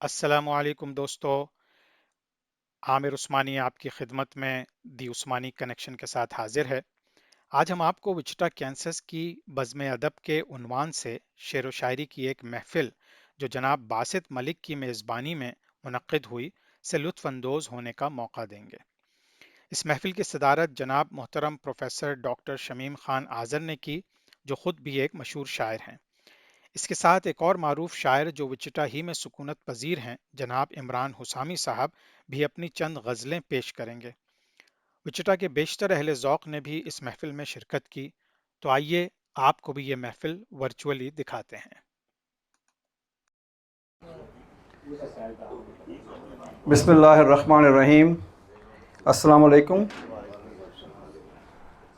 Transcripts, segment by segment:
السلام علیکم دوستو، عامر عثمانی آپ کی خدمت میں دی عثمانی کنیکشن کے ساتھ حاضر ہے۔ آج ہم آپ کو وچٹا کینسس کی بزم ادب کے عنوان سے شعر و شاعری کی ایک محفل جو جناب باسط ملک کی میزبانی میں منعقد ہوئی سے لطف اندوز ہونے کا موقع دیں گے۔ اس محفل کی صدارت جناب محترم پروفیسر ڈاکٹر شمیم خان آذر نے کی، جو خود بھی ایک مشہور شاعر ہیں۔ اس کے ساتھ ایک اور معروف شاعر جو وچٹا ہی میں سکونت پذیر ہیں، جناب عمران حسامی صاحب بھی اپنی چند غزلیں پیش کریں گے۔ وچٹا کے بیشتر اہل ذوق نے بھی اس محفل میں شرکت کی، تو آئیے آپ کو بھی یہ محفل ورچولی دکھاتے ہیں۔ بسم اللہ الرحمن الرحیم۔ السلام علیکم۔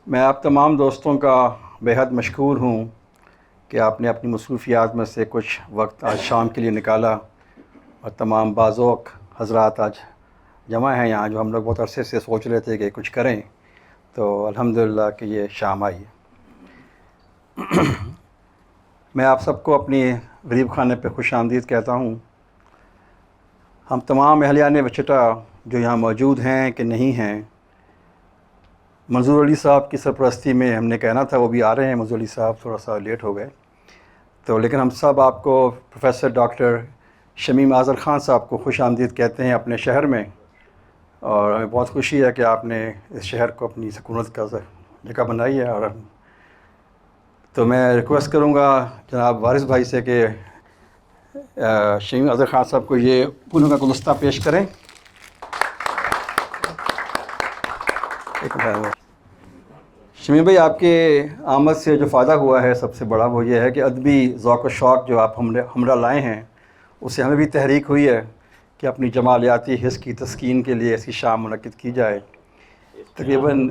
میں آپ تمام دوستوں کا بے حد مشکور ہوں کہ آپ نے اپنی مصروفیات میں سے کچھ وقت آج شام کے لیے نکالا، اور تمام باذوق حضرات آج جمع ہیں یہاں، جو ہم لوگ بہت عرصے سے سوچ رہے تھے کہ کچھ کریں، تو الحمدللہ کہ یہ شام آئی۔ میں آپ سب کو اپنی غریب خانے پہ خوش آمدید کہتا ہوں۔ ہم تمام اہلیان وچٹا جو یہاں موجود ہیں کہ نہیں ہیں، منظور علی صاحب کی سرپرستی میں ہم نے کہنا تھا، وہ بھی آ رہے ہیں۔ منظور علی صاحب تھوڑا سا لیٹ ہو گئے، تو لیکن ہم سب آپ کو پروفیسر ڈاکٹر شمیم آذر خان صاحب کو خوش آمدید کہتے ہیں اپنے شہر میں، اور ہمیں بہت خوشی ہے کہ آپ نے اس شہر کو اپنی سکونت کا جگہ بنائی ہے۔ اور تو میں ریکویسٹ کروں گا جناب وارث بھائی سے کہ شمیم آذر خان صاحب کو یہ پھولوں کا گلدستہ پیش کریں۔ شمیم بھائی، آپ کے آمد سے جو فائدہ ہوا ہے سب سے بڑا وہ یہ ہے کہ ادبی ذوق و شوق جو آپ ہمراہ لائے ہیں، اس سے ہمیں بھی تحریک ہوئی ہے کہ اپنی جمالیاتی حس کی تسکین کے لیے ایسی شام منعقد کی جائے۔ تقریباً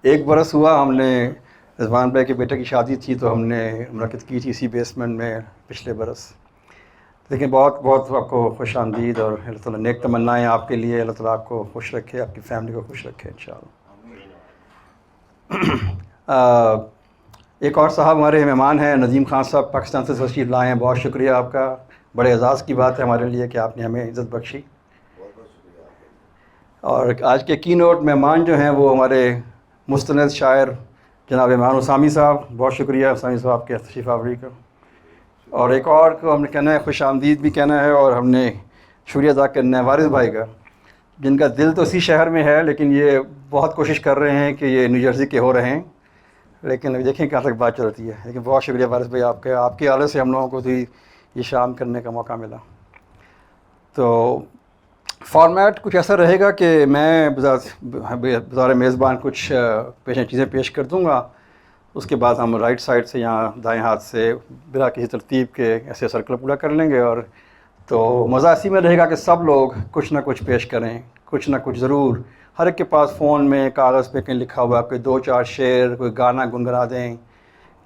1 برس ہوا ہم نے، رضوان بھائی کے بیٹے کی شادی تھی تو ہم نے منعقد کی تھی اسی بیسمنٹ میں پچھلے برس۔ لیکن بہت بہت آپ کو خوش آمدید، اور اللہ تعالیٰ نیک تمنائیں آپ کے لیے، اللہ تعالیٰ آپ کو خوش رکھے، آپ کی فیملی کو خوش رکھے انشاءاللہ۔ ایک اور صاحب ہمارے مہمان ہیں، ندیم خان صاحب پاکستان سے تشریف لائے ہیں۔ بہت شکریہ آپ کا، بڑے اعزاز کی بات ہے ہمارے لیے کہ آپ نے ہمیں عزت بخشی۔ اور آج کے کی نوٹ مہمان جو ہیں وہ ہمارے مستند شاعر جناب عمران حسامی صاحب، بہت شکریہ حسامی صاحب آپ کے تشریف آوری کا۔ اور ایک اور کو ہم نے کہنا ہے، خوش آمدید بھی کہنا ہے، اور ہم نے شکریہ ادا کرنا ہے وارث بھائی کا، جن کا دل تو اسی شہر میں ہے، لیکن یہ بہت کوشش کر رہے ہیں کہ یہ نیو جرسی کے ہو رہے ہیں، لیکن دیکھیں کہاں تک بات چلتی ہے۔ لیکن بہت شکریہ وارث بھائی آپ کے آلے سے ہم لوگوں کو بھی یہ شام کرنے کا موقع ملا۔ تو فارمیٹ کچھ ایسا رہے گا کہ میں بطور میزبان کچھ چیزیں پیش کر دوں گا، اس کے بعد ہم رائٹ سائڈ سے یا دائیں ہاتھ سے بلا کسی ترتیب کے ایسے سرکل پورا کر لیں گے، اور تو مزہ اسی میں رہے گا کہ سب لوگ کچھ نہ کچھ پیش کریں، کچھ نہ کچھ ضرور، ہر ایک کے پاس فون میں کاغذ پہ کہیں لکھا ہوا کوئی 2-4 شعر، کوئی گانا گنگنا دیں،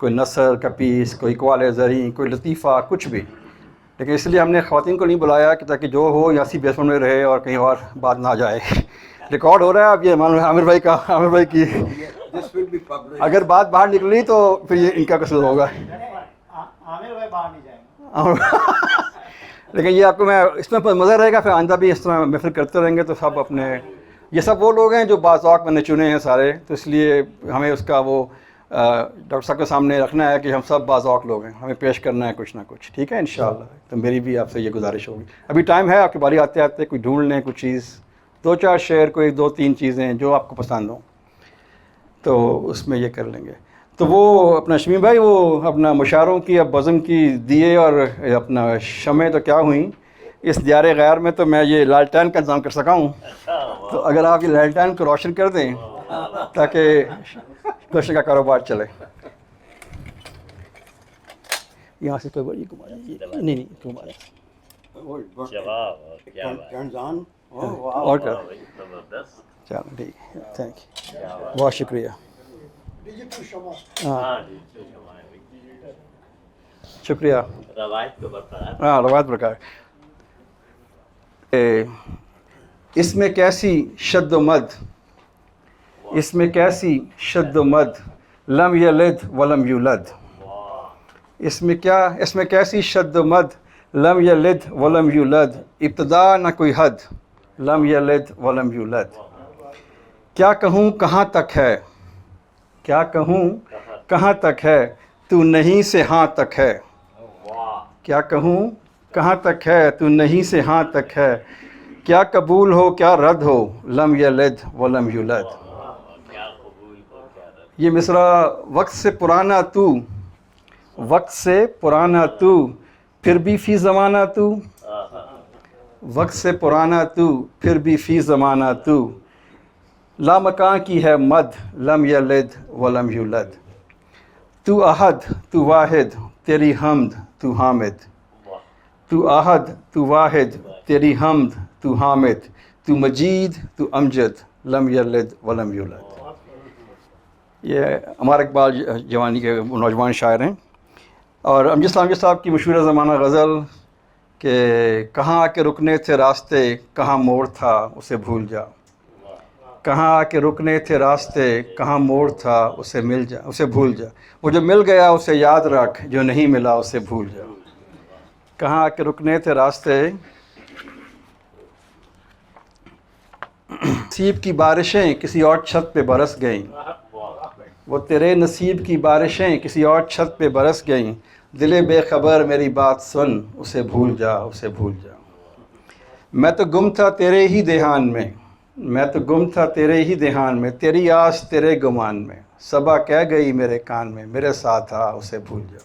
کوئی نثر کا پیس، کوئی اقوال زریں، کوئی لطیفہ، کچھ بھی۔ لیکن اس لیے ہم نے خواتین کو نہیں بلایا کہ تاکہ جو ہو یا اسی بیسمنٹ میں رہے اور کہیں اور بات نہ جائے۔ ریکارڈ ہو رہا ہے اب یہ عامر بھائی کی اگر بات باہر نکلی تو پھر یہ ان کا قصور ہوگا۔ عامر بھائی باہر نہیں جائیں گے، لیکن یہ آپ کو میں اس میں مزہ رہے گا، پھر آئندہ بھی اس طرح محفل کرتے رہیں گے تو سب اپنے، یہ سب وہ لوگ ہیں جو باذوق میں نے چنے ہیں سارے، تو اس لیے ہمیں اس کا وہ ڈاکٹر صاحب کے سامنے رکھنا ہے کہ ہم سب باذوق لوگ ہیں، ہمیں پیش کرنا ہے کچھ نہ کچھ، ٹھیک ہے انشاءاللہ۔ تو میری بھی آپ سے یہ گزارش ہوگی، ابھی ٹائم ہے، آپ کی باری آتے آتے کوئی ڈھونڈ لیں کچھ چیز، 2-4 شعر، کوئی 2-3 چیزیں جو آپ کو پسند ہوں، تو اس میں یہ کر لیں گے۔ تو وہ اپنا شمیم بھائی، وہ اپنا مشاعروں کی اب بزم کی دیے اور اپنا شمع تو کیا ہوئیں اس دیار غیر میں، تو میں یہ لالٹین کا انتظام کر سکا ہوں، تو اگر آپ یہ لالٹین کو روشن کر دیں تاکہ روشن کا کاروبار چلے۔ یہاں سے کوئی بڑی گھما دیجیے، نہیں گھما اور کر، چلو ٹھیک ہے، تھینک یو، بہت شکریہ۔ ہاں شکریہ، ہاں روایت برقرار۔ اس میں کیسی شد و مد، اس میں کیسی شد و مد، لم یلد ولم یولد۔ اس میں کیسی شد و مد، لم یلد ولم یولد، ابتدا نہ کوئی حد، لم یلد ولم یولد۔ کیا کہوں کہاں تک ہے، کیا کہوں کہاں تک ہے، تو نہیں سے ہاں تک ہے۔ کیا کہوں کہاں تک ہے، تو نہیں سے ہاں تک ہے۔ کیا قبول ہو کیا رد ہو، لم یلد ولم یولد۔ یہ مصرع وقت سے پرانا تو، وقت سے پرانا تو، پھر بھی فی زمانہ تو، وقت سے پرانا تو، پھر بھی فی زمانہ تو، لامکاں کی ہے مد، لم یلد ولم یولد۔ تو احد تو واحد، تیری حمد تو حامد، تو احد تو واحد، تیری حمد تو حامد، تو مجید تو امجد، لم یلد ولم یولد۔ یہ عمار اقبال جوانی کے نوجوان شاعر ہیں۔ اور امجد سلامجی صاحب کی مشہور زمانہ غزل کہ کہاں آ کے رکنے تھے راستے، کہاں موڑ تھا اسے بھول جا، کہاں آ کے رکنے تھے راستے، کہاں موڑ تھا اسے مل جا، اسے بھول جا، وہ جو مل گیا اسے یاد رکھ، جو نہیں ملا اسے بھول جا۔ کہاں آ کے رکنے تھے راستے، نصیب کی بارشیں کسی اور چھت پہ برس گئیں، وہ تیرے نصیب کی بارشیں کسی اور چھت پہ برس گئیں، دل بے خبر میری بات سن، اسے بھول جا، اسے بھول جا۔ میں تو گم تھا تیرے ہی دھیان میں، میں تو گم تھا تیرے ہی دھیان میں، تیری آس تیرے گمان میں، صبا کہہ گئی میرے کان میں، میرے ساتھ آ اسے بھول جا۔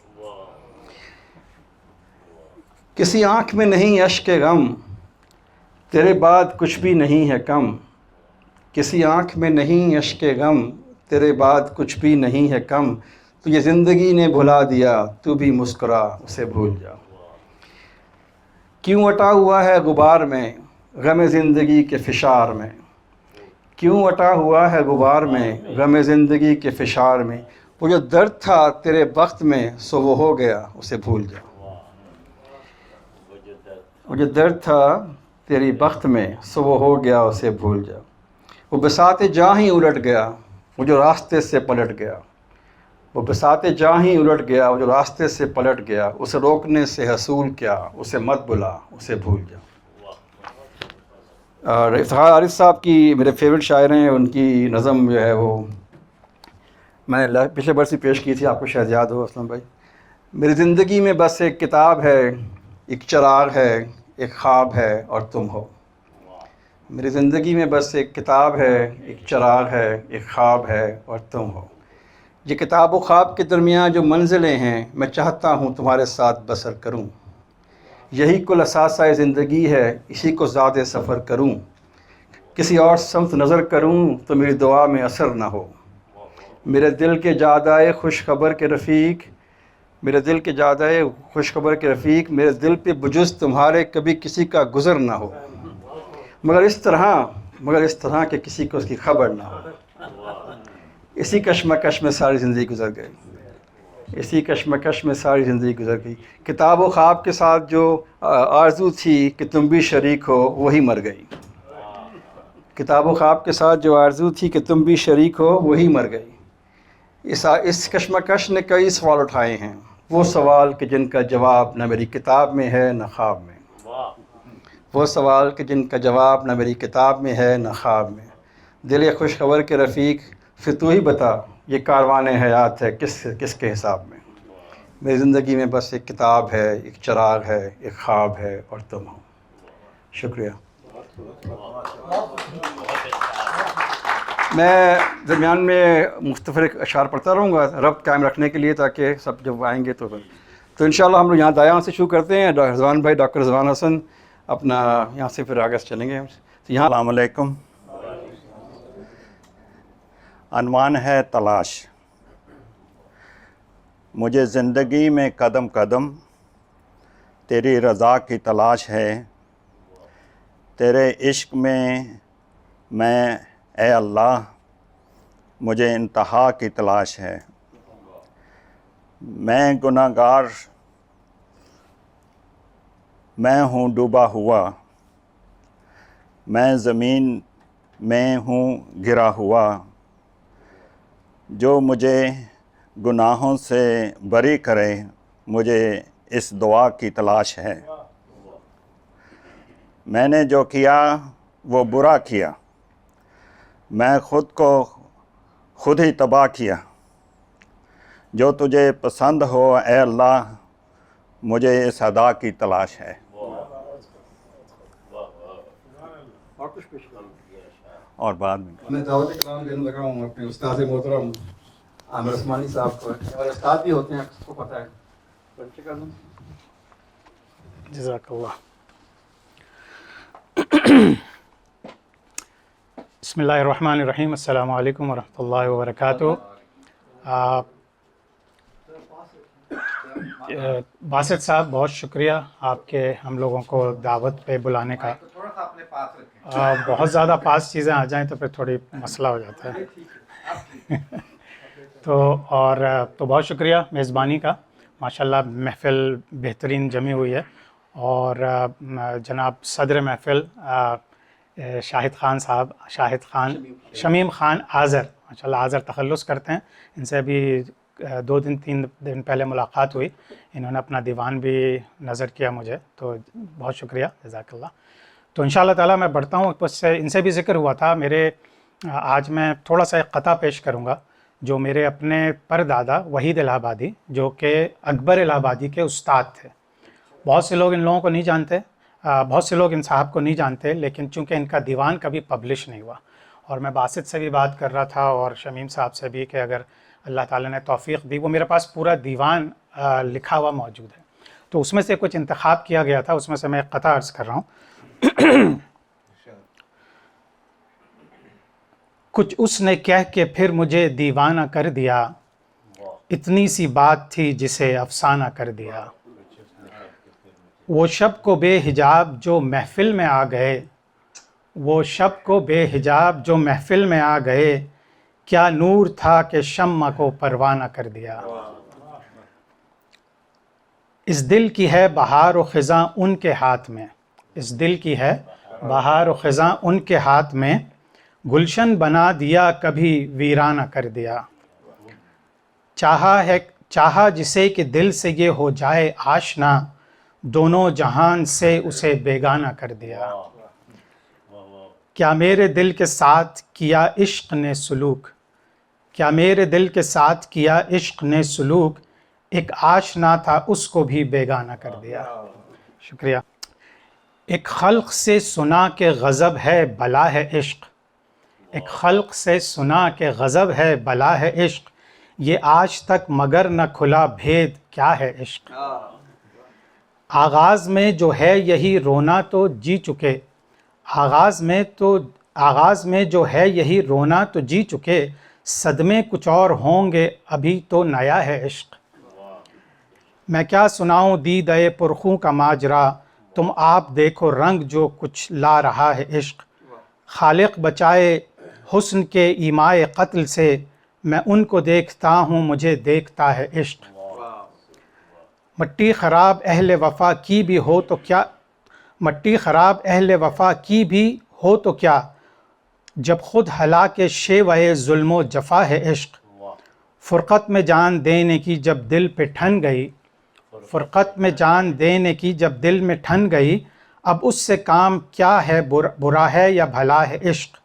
کسی آنکھ میں نہیں اشک غم، تیرے بعد کچھ بھی نہیں ہے کم، کسی آنکھ میں نہیں اشک غم، تیرے بعد کچھ بھی نہیں ہے کم، تجھے زندگی نے بھلا دیا، تو بھی مسکرا اسے بھول جا۔ کیوں اٹا ہوا ہے غبار میں، غم زندگی کے فشار میں، کیوں اٹا ہوا ہے غبار میں، غم زندگی کے فشار میں، وہ جو درد تھا تیرے بخت میں سو وہ ہو گیا اسے بھول جا۔ وہ جو درد تھا تیری بخت میں سو وہ ہو گیا اسے بھول جا۔ وہ بساط جاں ہی الٹ گیا، وہ جو راستے سے پلٹ گیا، وہ بساط جاں ہی الٹ گیا، وہ جو راستے سے پلٹ گیا، اسے روکنے سے حصول کیا، اسے مت بلا اسے بھول جا۔ اور افتخار عارف صاحب کی میرے فیوریٹ شاعر ہیں، ان کی نظم جو ہے وہ میں نے پچھلے برس ہی پیش کی تھی، آپ کو شاید یاد ہو اسلم بھائی۔ میری زندگی میں بس ایک کتاب ہے، ایک چراغ ہے، ایک خواب ہے اور تم ہو۔ میری زندگی میں بس ایک کتاب ہے، ایک چراغ ہے، ایک خواب ہے اور تم ہو۔ یہ کتاب و خواب کے درمیان جو منزلیں ہیں، میں چاہتا ہوں تمہارے ساتھ بسر کروں۔ یہی کل اثاثہ زندگی ہے، اسی کو زاد سفر کروں۔ کسی اور سمت نظر کروں تو میری دعا میں اثر نہ ہو۔ میرے دل کے جادائے خوش خبر کے رفیق، میرے دل کے جادائے خوش خبر کے رفیق، میرے دل پہ بجز تمہارے کبھی کسی کا گزر نہ ہو، مگر اس طرح کہ کسی کو اس کی خبر نہ ہو۔ اسی کشمکش میں ساری زندگی گزر گئی، اسی کشمکش میں ساری زندگی گزر گئی۔ کتاب و خواب کے ساتھ جو آرزو تھی کہ تم بھی شریک ہو، وہی مر گئی۔ کتاب و خواب کے ساتھ جو آرزو تھی کہ تم بھی شریک ہو، وہی مر گئی۔ اس کشمکش نے کئی سوال اٹھائے ہیں، وہ سوال کہ جن کا جواب نہ میری کتاب میں ہے نہ خواب میں، وہ سوال کہ جن کا جواب نہ میری کتاب میں ہے نہ خواب میں۔ دل خوش خبر کے رفیق، پھر تو ہی بتا یہ کاروان حیات ہے کس کے حساب میں۔ میری زندگی میں بس ایک کتاب ہے، ایک چراغ ہے، ایک خواب ہے اور تم ہو۔ شکریہ۔ میں درمیان میں مختلف اشعار پڑھتا رہوں گا ربط قائم رکھنے کے لیے، تاکہ سب جب آئیں گے تو انشاءاللہ ہم لوگ یہاں دایاں سے شروع کرتے ہیں۔ رضوان بھائی، ڈاکٹر رضوان حسن اپنا یہاں سے پھر آگے چلیں گے تو یہاں۔ السلام علیکم۔ عنوان ہے تلاش۔ مجھے زندگی میں قدم قدم تیری رضا کی تلاش ہے، تیرے عشق میں اے اللہ مجھے انتہا کی تلاش ہے۔ میں گناہ گار میں ہوں ڈوبا ہوا، میں زمین میں ہوں گرا ہوا، جو مجھے گناہوں سے بری کرے مجھے اس دعا کی تلاش ہے۔ میں نے جو کیا وہ برا کیا، میں خود کو خود ہی تباہ کیا۔ جو تجھے پسند ہو اے اللہ، مجھے اس ادا کی تلاش ہے۔ اور کچھ پیش کروں؟ اور بعد میں میں دعوت کلام دینے لگا ہوں اپنے استاد محترم عامر عثمانی صاحب کو، اور استاد بھی ہوتے ہیں، اس کو پتہ ہے۔ بچے کر دوں؟ جزاک اللہ۔ بسم اللہ الرحمن الرحیم۔ السلام علیکم ورحمۃ اللہ وبرکاتہ۔ باسط صاحب، بہت شکریہ آپ کے ہم لوگوں کو دعوت پہ بلانے کا۔ تھوڑا سا اپنے پاس رکھیں۔ بہت زیادہ پاس چیزیں آ جائیں تو پھر تھوڑی مسئلہ ہو جاتا ہے۔ تو بہت شکریہ میزبانی کا، ماشاءاللہ محفل بہترین جمی ہوئی ہے، اور جناب صدر محفل شمیم خان آذر، ماشاءاللہ آذر تخلص کرتے ہیں، ان سے ابھی 2-3 دن پہلے ملاقات ہوئی، انہوں نے اپنا دیوان بھی نظر کیا مجھے، تو بہت شکریہ، جزاک اللہ۔ تو انشاءاللہ تعالیٰ میں بڑھتا ہوں، بس ان سے بھی ذکر ہوا تھا میرے، آج میں تھوڑا سا ایک قطعہ پیش کروں گا جو میرے اپنے پردادا وحید الہ آبادی، جو کہ اکبر الہ آبادی کے استاد تھے۔ بہت سے لوگ ان لوگوں کو نہیں جانتے، بہت سے لوگ ان صاحب کو نہیں جانتے، لیکن چونکہ ان کا دیوان کبھی پبلش نہیں ہوا، اور میں باسط سے بھی بات کر رہا تھا اور شمیم صاحب سے بھی کہ اگر اللہ تعالیٰ نے توفیق دی، وہ میرے پاس پورا دیوان لکھا ہوا موجود ہے، تو اس میں سے کچھ انتخاب کیا گیا تھا، اس میں سے میں ایک قطعہ عرض کر رہا ہوں۔ کچھ اس نے کہہ کے پھر مجھے دیوانہ کر دیا، اتنی سی بات تھی جسے افسانہ کر دیا۔ وہ شب کو بے حجاب جو محفل میں آ گئے، وہ شب کو بے حجاب جو محفل میں آ گئے، کیا نور تھا کہ شمع کو پروانہ کر دیا۔ اس دل کی ہے بہار و خزاں ان کے ہاتھ میں، اس دل کی ہے بہار و خزاں ان کے ہاتھ میں، گلشن بنا دیا کبھی ویرانہ کر دیا۔ چاہا جسے کہ دل سے یہ ہو جائے آشنا، دونوں جہان سے اسے بیگانہ کر دیا۔ کیا میرے دل کے ساتھ کیا عشق نے سلوک، کیا میرے دل کے ساتھ کیا عشق نے سلوک، ایک آشنا تھا اس کو بھی بیگانہ کر دیا۔ شکریہ۔ ایک خلق سے سنا کہ غضب ہے بلا ہے عشق، ایک خلق سے سنا کہ غضب ہے بلا ہے عشق، یہ آج تک مگر نہ کھلا بھید کیا ہے عشق۔ آغاز میں جو ہے یہی رونا تو جی چکے، آغاز میں جو ہے یہی رونا تو جی چکے، صدمے کچھ اور ہوں گے ابھی تو نیا ہے عشق۔ میں کیا سناؤں دیدہ پرخوں کا ماجرا، تم آپ دیکھو رنگ جو کچھ لا رہا ہے عشق۔ خالق بچائے حسن کے ایمائے قتل سے، میں ان کو دیکھتا ہوں مجھے دیکھتا ہے عشق۔ مٹی خراب اہل وفا کی بھی ہو تو کیا، مٹی خراب اہل وفا کی بھی ہو تو کیا، جب خود ہلاک شیوہ ظلم و جفا ہے عشق۔ فرقت میں جان دینے کی جب دل پہ ٹھن گئی، فرقت میں جان دینے کی جب دل میں ٹھن گئی، اب اس سے کام کیا ہے، برا ہے یا بھلا ہے عشق۔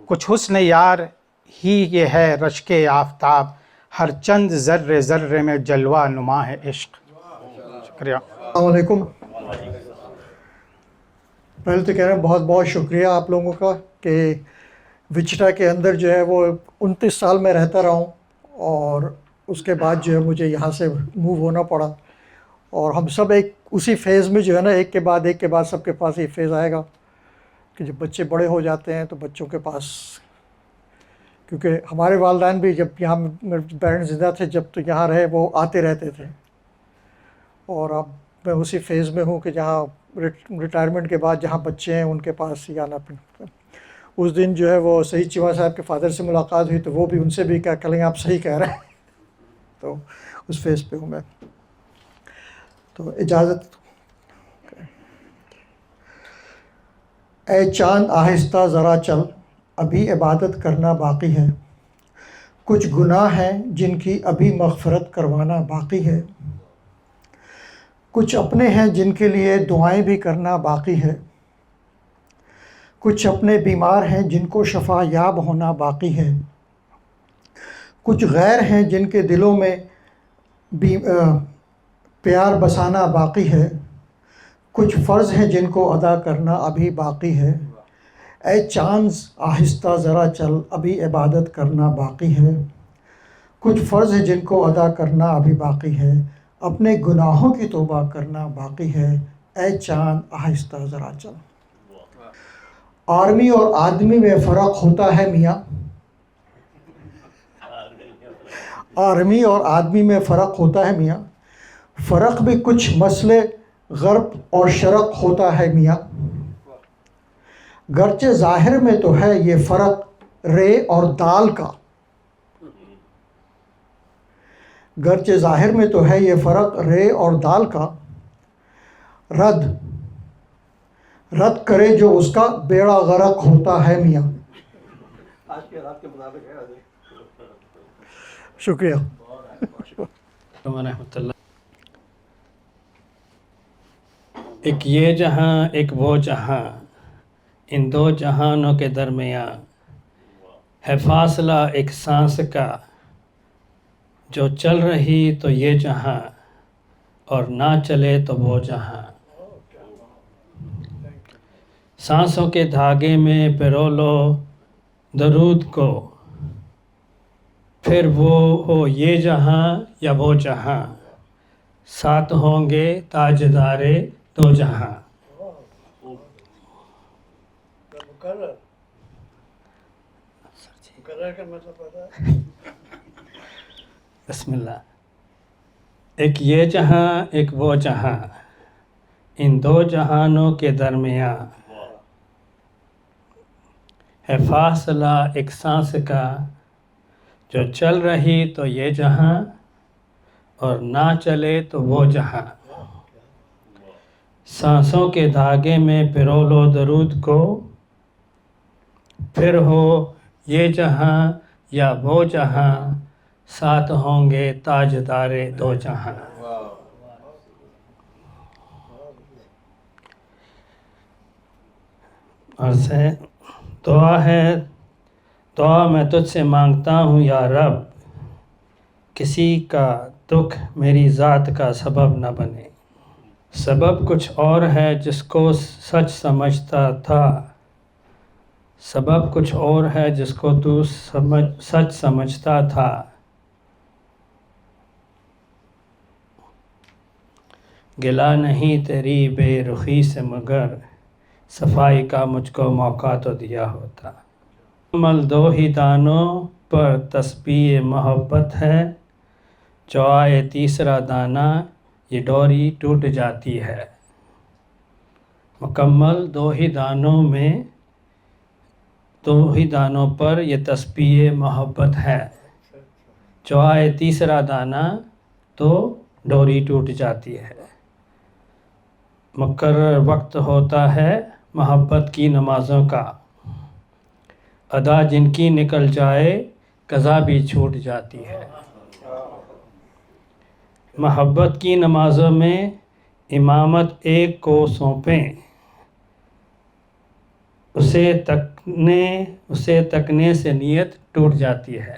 کچھ حسن یار ہی یہ ہے رشک آفتاب، ہر چند ذرے ذرے میں جلوہ نما ہے عشق۔ شکریہ۔ السلام علیکم۔ پہلے تو کہہ رہے ہیں بہت بہت شکریہ آپ لوگوں کا کہ وچٹا کے اندر جو ہے وہ 29 سال میں رہتا رہا ہوں، اور اس کے بعد جو ہے مجھے یہاں سے موو ہونا پڑا، اور ہم سب ایک اسی فیز میں جو ہے نا، ایک کے بعد سب کے پاس یہ فیز آئے گا کہ جب بچے بڑے ہو جاتے ہیں تو بچوں کے پاس، کیونکہ ہمارے والدین بھی جب یہاں میرے پیرنٹس زندہ تھے جب تو یہاں رہے، وہ آتے رہتے تھے، اور اب میں اسی فیز میں ہوں کہ جہاں ریٹائرمنٹ کے بعد جہاں بچے ہیں ان کے پاس ہی آنا پڑتا۔ اس دن جو ہے وہ سعید چیمہ صاحب کے فادر سے ملاقات ہوئی تو وہ بھی ان سے بھی کہا کہ آپ صحیح کہہ رہے ہیں، تو اس فیز پہ ہوں میں۔ تو اجازت۔ اے چاند آہستہ ذرا چل، ابھی عبادت کرنا باقی ہے، کچھ گناہ ہیں جن کی ابھی مغفرت کروانا باقی ہے، کچھ اپنے ہیں جن کے لیے دعائیں بھی کرنا باقی ہے، کچھ اپنے بیمار ہیں جن کو شفا یاب ہونا باقی ہے، کچھ غیر ہیں جن کے دلوں میں پیار بسانا باقی ہے، کچھ فرض ہیں جن کو ادا کرنا ابھی باقی ہے، اے چاند آہستہ ذرا چل ابھی عبادت کرنا باقی ہے، کچھ فرض ہیں جن کو ادا کرنا ابھی باقی ہے، اپنے گناہوں کی توبہ کرنا باقی ہے، اے چاند آہستہ ذرا چل۔ آرمی اور آدمی میں فرق ہوتا ہے میاں، آرمی اور آدمی میں فرق ہوتا ہے میاں، فرق بھی کچھ مسئلے غرب اور شرق ہوتا ہے میاں، گرچہ ظاہر میں تو ہے یہ فرق رے اور دال کا، گرچہ ظاہر میں تو ہے یہ فرق رے اور دال کا، رد کرے جو اس کا بیڑا غرق ہوتا ہے میاں۔ آج کے رات کے مطابق ہے۔ شکریہ۔ ورحمۃ اللہ۔ ایک یہ جہاں ایک وہ جہاں، ان دو جہانوں کے درمیان ہے فاصلہ ایک سانس کا، جو چل رہی تو یہ جہاں اور نہ چلے تو وہ جہاں، سانسوں کے دھاگے میں پرو لو درود کو، پھر وہ ہو یہ جہاں یا وہ جہاں، ساتھ ہوں گے تاجدار دو جہاں۔ بسم اللہ۔ ایک یہ جہاں ایک وہ جہاں، ان دو جہانوں کے درمیان ہے فاصلہ ایک سانس کا، جو چل رہی تو یہ جہاں اور نہ چلے تو وہ جہاں، سانسوں کے دھاگے میں پرو لو درود کو، پھر ہو یہ جہاں یا وہ جہاں، ساتھ ہوں گے تاجدار دو جہاں۔ اور سے دعا ہے، دعا میں تجھ سے مانگتا ہوں یا رب، کسی کا دکھ میری ذات کا سبب نہ بنے، سبب کچھ اور ہے جس کو سچ سمجھتا تھا، سبب کچھ اور ہے جس کو تو سچ سمجھتا تھا، گلا نہیں تیری بے رخی سے مگر، صفائی کا مجھ کو موقع تو دیا ہوتا۔ مکمل دو ہی دانوں پر تسبیح محبت ہے، جو آئے تیسرا دانہ یہ ڈوری ٹوٹ جاتی ہے۔ مکمل دو ہی دانوں پر یہ تسبیح محبت ہے، جو آئے تیسرا دانہ تو ڈوری ٹوٹ جاتی ہے۔ مقرر وقت ہوتا ہے محبت کی نمازوں کا، ادا جن کی نکل جائے قضا بھی چھوٹ جاتی ہے۔ محبت کی نمازوں میں امامت ایک کو سونپیں، اسے تکنے سے نیت ٹوٹ جاتی ہے۔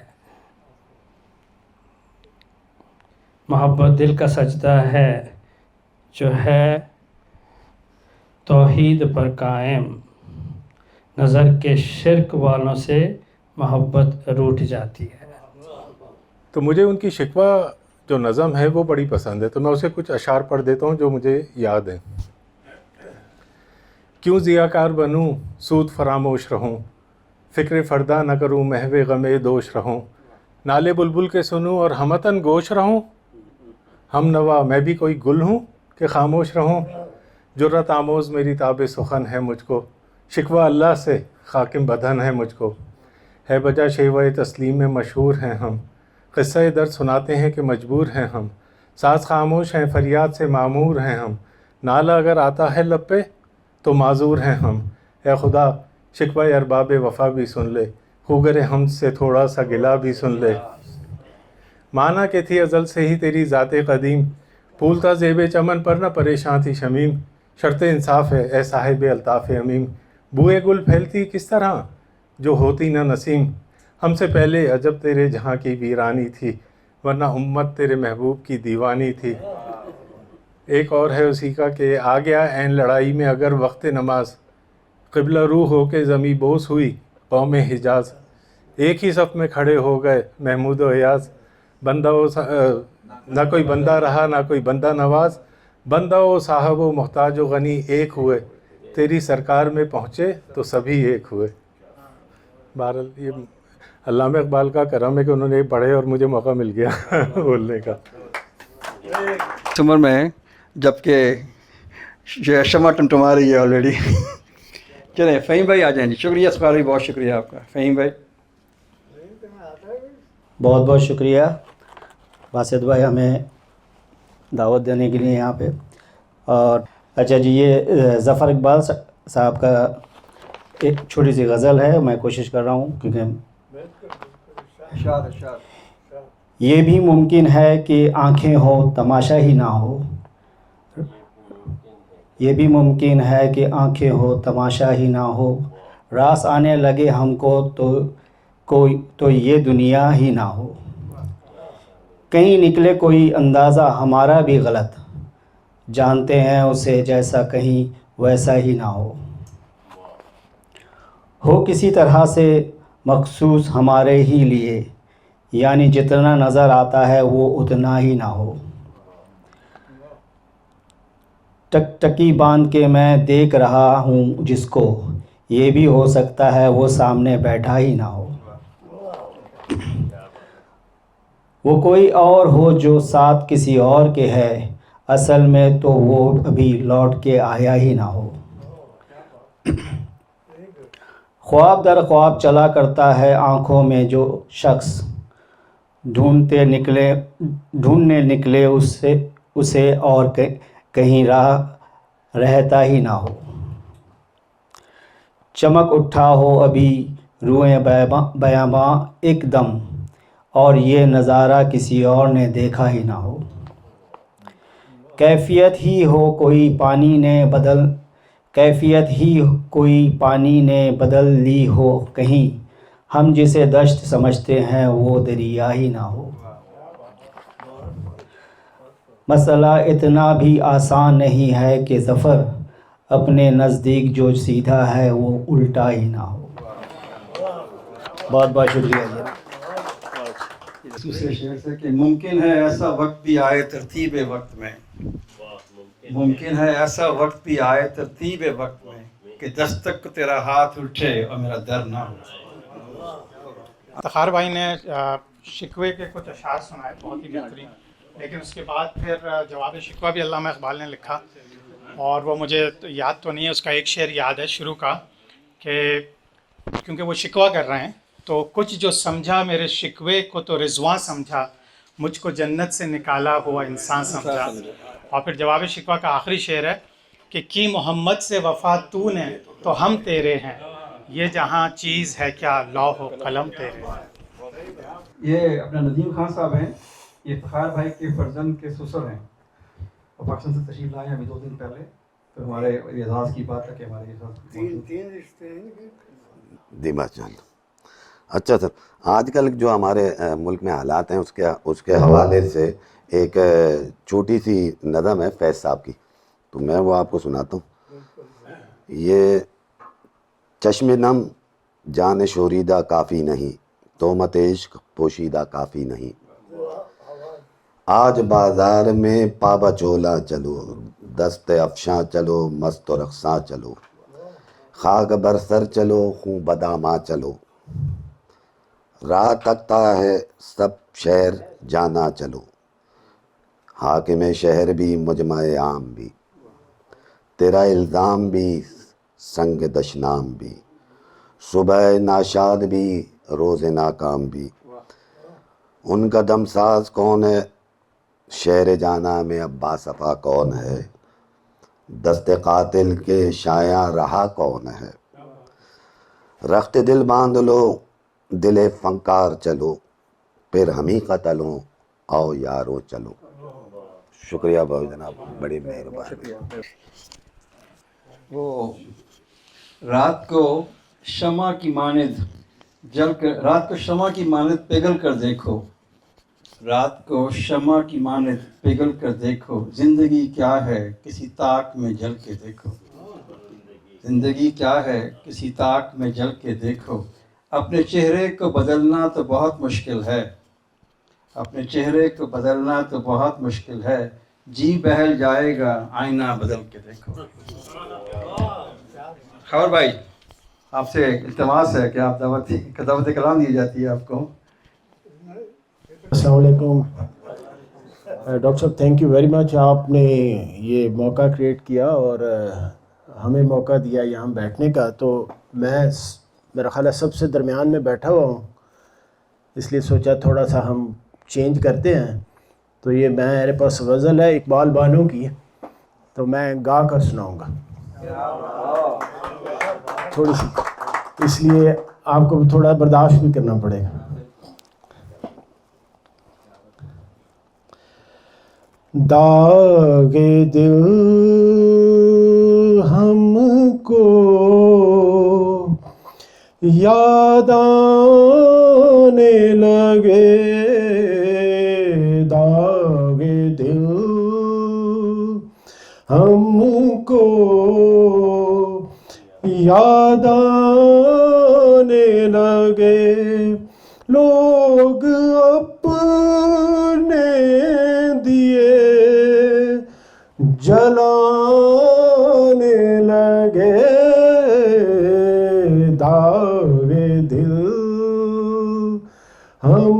محبت دل کا سجدہ ہے جو ہے توحید پر قائم، نظر کے شرک والوں سے محبت روٹھ جاتی ہے۔ تو مجھے ان کی شکوہ جو نظم ہے وہ بڑی پسند ہے، تو میں اسے کچھ اشعار پڑھ دیتا ہوں جو مجھے یاد ہیں۔ کیوں ضیاءکار بنوں سود فراموش رہوں، فکر فردا نہ کروں محو غم دوش رہوں، نالے بلبل کے سنوں اور ہمتن گوش رہوں، ہم نوا میں بھی کوئی گل ہوں کہ خاموش رہوں، جرت آموز میری تاب سخن ہے مجھ کو، شکوہ اللہ سے خاکم بدن ہے مجھ کو، ہے بجا شیوہ تسلیم میں مشہور ہیں ہم، قصہ درد سناتے ہیں کہ مجبور ہیں ہم، ساز خاموش ہیں فریاد سے معمور ہیں ہم، نالہ اگر آتا ہے لب پہ تو معذور ہیں ہم، اے خدا شکوہ ارباب وفا بھی سن لے، خوگر ہم سے تھوڑا سا گلا بھی سن لے، مانا کہ تھی ازل سے ہی تیری ذات قدیم، پھولتا زیب چمن پر نہ پریشان تھی شمیم، شرط انصاف ہے اے صاحب الطاف امیم، بوئے گل پھیلتی کس طرح جو ہوتی نہ نسیم، ہم سے پہلے عجب تیرے جہاں کی ویرانی تھی، ورنہ امت تیرے محبوب کی دیوانی تھی۔ ایک اور ہے اسی کا کہ آ گیا عین لڑائی میں اگر وقت نماز، قبلہ روح ہو کے زمیں بوس ہوئی قوم حجاز، ایک ہی صف میں کھڑے ہو گئے محمود و ایاز، بندہ نہ کوئی بندہ رہا نہ کوئی بندہ نواز، بندہ و صاحب و محتاج و غنی ایک ہوئے، تیری سرکار میں پہنچے تو سبھی ایک ہوئے۔ بہرحال یہ علامہ اقبال کا کرم ہے کہ انہوں نے پڑھے اور مجھے موقع مل گیا بولنے کا۔ اس عمر میں جب کہ شمع ٹمٹما رہی ہے آلریڈی۔ چلیں فہیم بھائی آ جائیں جی۔ شکریہ اسقر بھائی، بہت شکریہ آپ کا۔ فہیم بھائی بہت بہت شکریہ باسط بھائی ہمیں دعوت دینے کے لیے یہاں پہ۔ اور اچھا جی، یہ ظفر اقبال صاحب کا ایک چھوٹی سی غزل ہے، میں کوشش کر رہا ہوں کیونکہ یہ بھی ممکن ہے کہ آنکھیں ہوں تماشا ہی نہ ہو، یہ بھی ممکن ہے کہ آنکھیں ہو تماشا ہی نہ ہو، راس آنے لگے ہم کو تو یہ دنیا ہی نہ ہو، کہیں نکلے کوئی اندازہ ہمارا بھی غلط، جانتے ہیں اسے جیسا کہیں ویسا ہی نہ ہو کسی طرح سے مخصوص ہمارے ہی لیے، یعنی جتنا نظر آتا ہے وہ اتنا ہی نہ ہو، ٹک ٹکی باندھ کے میں دیکھ رہا ہوں جس کو، یہ بھی ہو سکتا ہے وہ سامنے بیٹھا ہی نہ ہو، وہ کوئی اور ہو جو ساتھ کسی اور کے ہے، اصل میں تو وہ ابھی لوٹ کے آیا ہی نہ ہو، خواب در خواب چلا کرتا ہے آنکھوں میں جو شخص، ڈھونڈنے نکلے اسے اور کہیں راہ رہتا ہی نہ ہو، چمک اٹھا ہو ابھی روئیں بیاباں ایک دم، اور یہ نظارہ کسی اور نے دیکھا ہی نہ ہو، کیفیت ہی کوئی پانی نے بدل لی ہو کہیں، ہم جسے دشت سمجھتے ہیں وہ دریا ہی نہ ہو، مسئلہ اتنا بھی آسان نہیں ہے کہ ظفر اپنے نزدیک جو سیدھا ہے وہ الٹا ہی نہ ہو۔ بہت بہت شکریہ جی۔ دوسرے شعر سے کہ ممکن ہے ایسا وقت بھی آئے ترتیب وقت میں، ممکن ہے ایسا وقت بھی آئے ترتیب وقت میں کہ دستک تیرا ہاتھ اٹھے اور میرا در نہ ہو۔ افتخار بھائی نے شکوے کے کچھ اشعار سنائے بہت ہی بہترین، لیکن اس کے بعد پھر جواب شکوہ بھی علامہ اقبال نے لکھا، اور وہ مجھے یاد تو نہیں ہے، اس کا ایک شعر یاد ہے شروع کا کہ کیونکہ وہ شکوہ کر رہے ہیں تو کچھ جو سمجھا میرے شکوے کو تو رضواں سمجھا، مجھ کو جنت سے نکالا ہوا انسان سمجھا، اور پھر جواب شکوہ کا آخری شعر ہے کہ کی محمد سے وفا تو نے تو ہم تیرے ہیں، یہ جہاں چیز ہے کیا لوح و قلم تیرے ہیں۔ یہ اپنا ندیم خان صاحب ہیں، یہ افتخار بھائی کے فرزند کے سسر ہیں، اور پاکستان سے تشریف لائے ہیں ابھی 2 دن پہلے، تو ہمارے اعزاز کی بات ہے کہ ہمارے اعزاز دیماس جان۔ اچھا سر، آج کل جو ہمارے ملک میں حالات ہیں اس کے حوالے سے ایک چھوٹی سی نظم ہے فیض صاحب کی، تو میں وہ آپ کو سناتا ہوں۔ یہ چشم نم جان شوریدہ کافی نہیں، تہمت عشق پوشیدہ کافی نہیں، آج بازار میں پابا چولا چلو، دست افشاں چلو، مست و رقصاں چلو، خاک برسر چلو، خوں بداماں چلو، راہ تکتا ہے سب شہر جانا چلو، حاکم شہر بھی مجمع عام بھی، تیرا الزام بھی سنگ دشنام بھی، صبح ناشاد بھی روز ناکام بھی، ان کا دم ساز کون ہے شہر جانا میں عباس صفا کون ہے، دست قاتل کے شایع رہا کون ہے، رخت دل باندھ لو دل فنکار چلو، پھر ہم ہی قتلوں آؤ یارو چلو۔ شکریہ بہت جناب, بڑی مہربانی. وہ رات کو شمع کی مانند جل کر, رات کو شمع کی مانند پگھل کر دیکھو, رات کو شمع کی مانند پگھل کر دیکھو, زندگی کیا ہے کسی طاق میں جل کے دیکھو, زندگی کیا ہے کسی طاق میں جل کے دیکھو. اپنے چہرے کو بدلنا تو بہت مشکل ہے, اپنے چہرے کو بدلنا تو بہت مشکل ہے, جی بہل جائے گا آئینہ بدل کے دیکھو. خبر بھائی, آپ سے التماس ہے کہ آپ دعوت کلام دی جاتی ہے آپ کو. السلام علیکم ڈاکٹر صاحب, تھینک یو ویری مچ. آپ نے یہ موقع کریٹ کیا اور ہمیں موقع دیا یہاں بیٹھنے کا. تو میں میرا خیال ہے سب سے درمیان میں بیٹھا ہوا ہوں, اس لیے سوچا تھوڑا سا ہم چینج کرتے ہیں. تو یہ میرے پاس غزل ہے اقبال بانو کی, تو میں گا کر سناؤں گا تھوڑی سی, اس لیے آپ کو تھوڑا برداشت بھی کرنا پڑے گا. داغ دل ہم کو یاد آنے لگے, داغ دل ہم کو یاد آنے لگے, لوگ اپنے دیے جلانے لگے, داغ دل ہم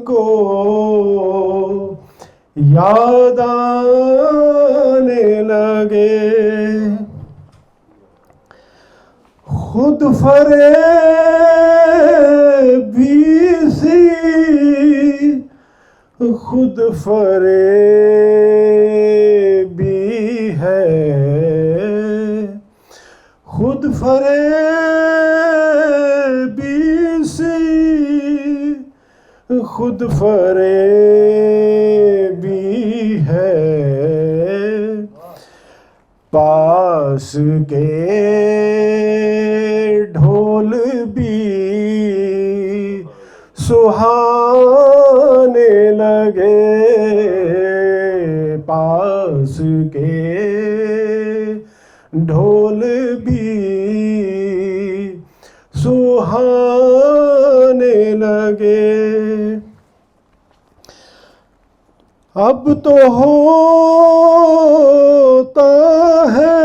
کو یاد آنے لگے. خود فریبی سی, خود فریبی ہے, خود فریبی سی, خود فریبی ہے, پاس کے ڈھول بھی سہانے لگے, پاس کے ڈھول بھی سہانے لگے. اب تو ہوتا ہے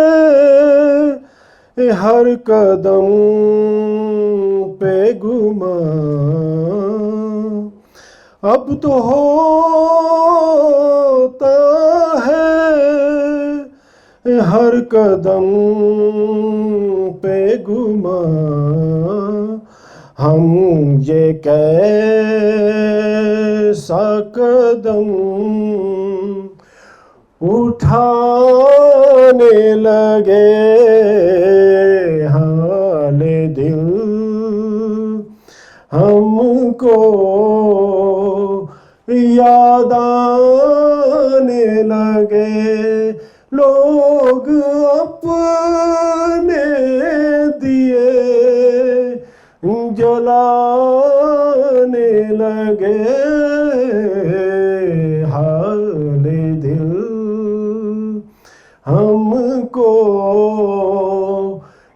ہر قدم پہ گمان, اب تو ہوتا ہے ہر قدم پہ گمان, ہم یہ کیسا قدم اٹھانے لگے, حال دل ہم کو یاد آنے لگے, لوگ اپنے دیے جلانے لگے, حال دل ہم کو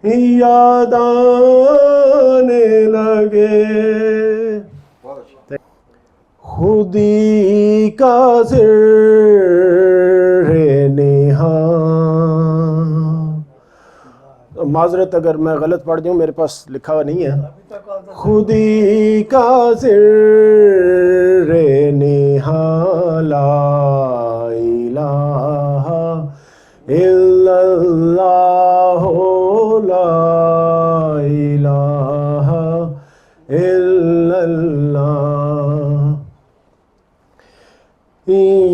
یاد آنے لگے. خودی کا زر نہاں, معذرت اگر میں غلط پڑھ دوں, میرے پاس لکھا ہوا نہیں ہے. خودی کا زر نہاں لا الہ الا اللہ, لا الہ الا اللہ.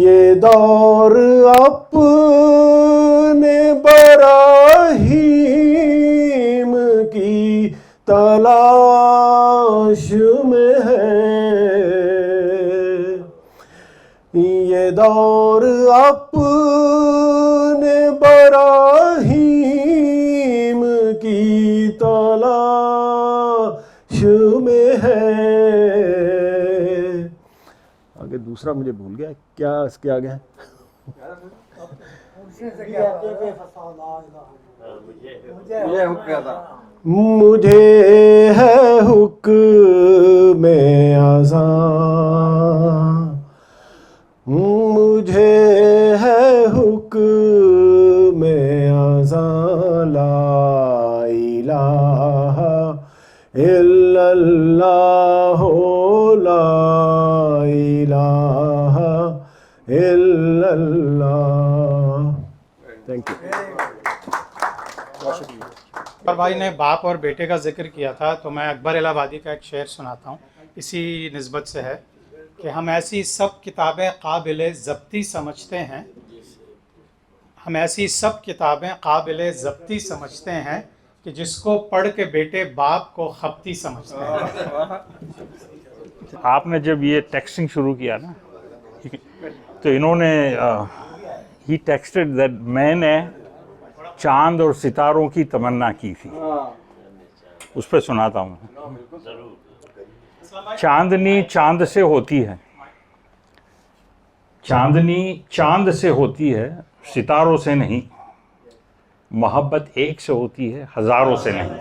یہ دور اپنے براہیم کی تلاش میں ہے, یہ دور دور اپنے براہیم کی تلاش میں ہے. آگے دوسرا مجھے بھول گیا کیا اس کے آگے ہے. مجھے ہے حکم اذان، مجھے ہے حکم اذان، لا الہ الا اللہ، لا الہ الا اللہ. Thank you. اور بھائی نے باپ اور بیٹے کا ذکر کیا تھا، تو میں اکبر الہ آبادی کا ایک شعر سناتا ہوں، اسی نسبت سے ہے کہ ہم ایسی سب کتابیں قابل ضبطی سمجھتے ہیں، ہم ایسی سب کتابیں قابل ضبطی سمجھتے ہیں کہ جس کو پڑھ کے بیٹے باپ کو خبتی سمجھتے ہیں. آپ نے جب یہ ٹیکسٹنگ شروع کیا نا تو انہوں نے ہی ٹیکسٹڈ دیٹ میں نے چاند اور ستاروں کی تمنا کی تھی. اس پہ سناتا ہوں. چاندنی چاند سے ہوتی ہے، چاندنی چاند سے ہوتی ہے، ستاروں سے نہیں. محبت ایک سے ہوتی ہے، ہزاروں سے نہیں.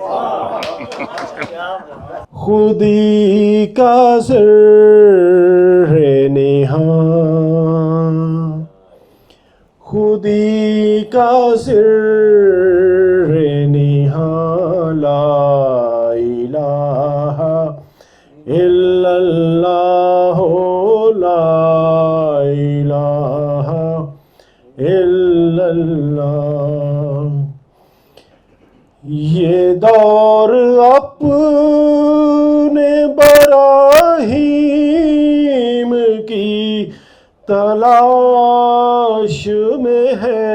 خودی کا سر نہاں، خودی کا سر نہاں، لا الہ الا اللہ، لا الہ الا اللہ. یہ دور اپنے براہیم کی تلاش میں ہے،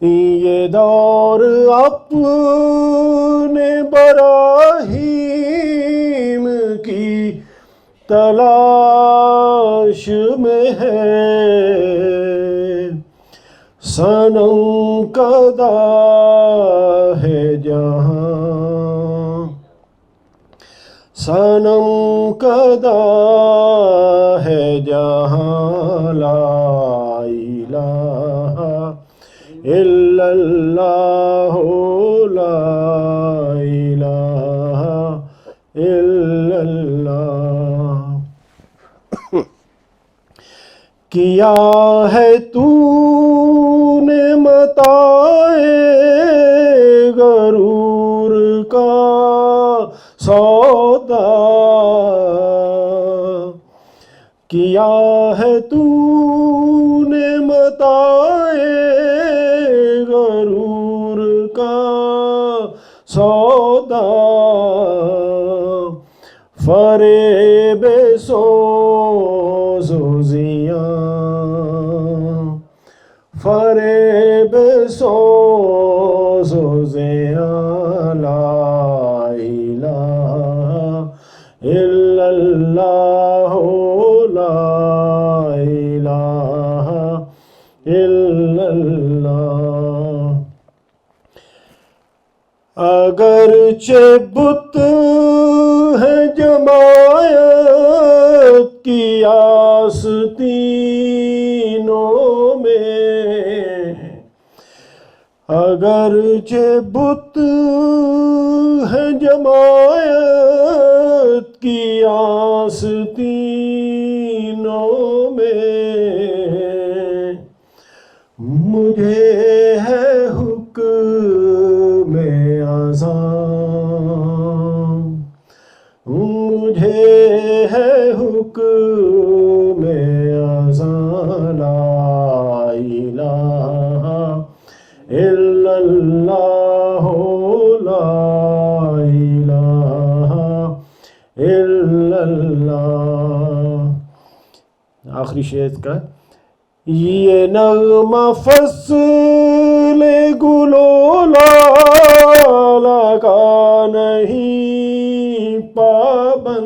یہ دور اپنے براہیم کی تلاش میں ہے. صنم کدا ہے جہاں، صنم کدا ہے جہاں، لا الہ الا اللہ، لا الہ الا اللہ. کیا ہے تو نے متاع غرور کا سودا، کیا ہے تو نے متاع غرور کا سودا. فریب سوز و زیاں، فریب سوز و زیاں، لا الہ الا اللہ، لا الہ الا اللہ. اگرچہ بت ہے جماعت کی آستینوں میں، اگرچہ بت ہے جماعت کی آستینوں میں، مجھے ہے حکم اذان، مجھے ہے حکم اذان، لا الہ الا اللہ، لا الہ الا اللہ. آخری شعر کا یہ نغمہ فصل گلو لالا کا نہیں پابند،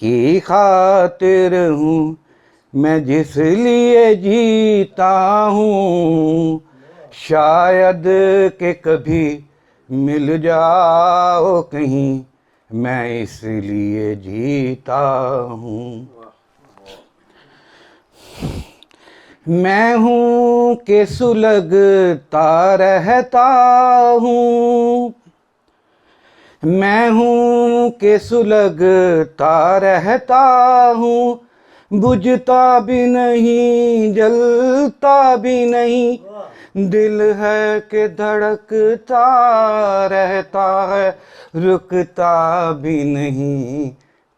کی خاطر ہوں میں جس لیے جیتا ہوں، شاید کہ کبھی مل جاؤ کہیں، میں اس لیے جیتا ہوں۔ میں ہوں کہ سلگتا رہتا ہوں، میں ہوں کہ سلگتا رہتا ہوں، بجھتا بھی نہیں جلتا بھی نہیں، دل ہے کہ دھڑکتا رہتا ہے، رکتا بھی نہیں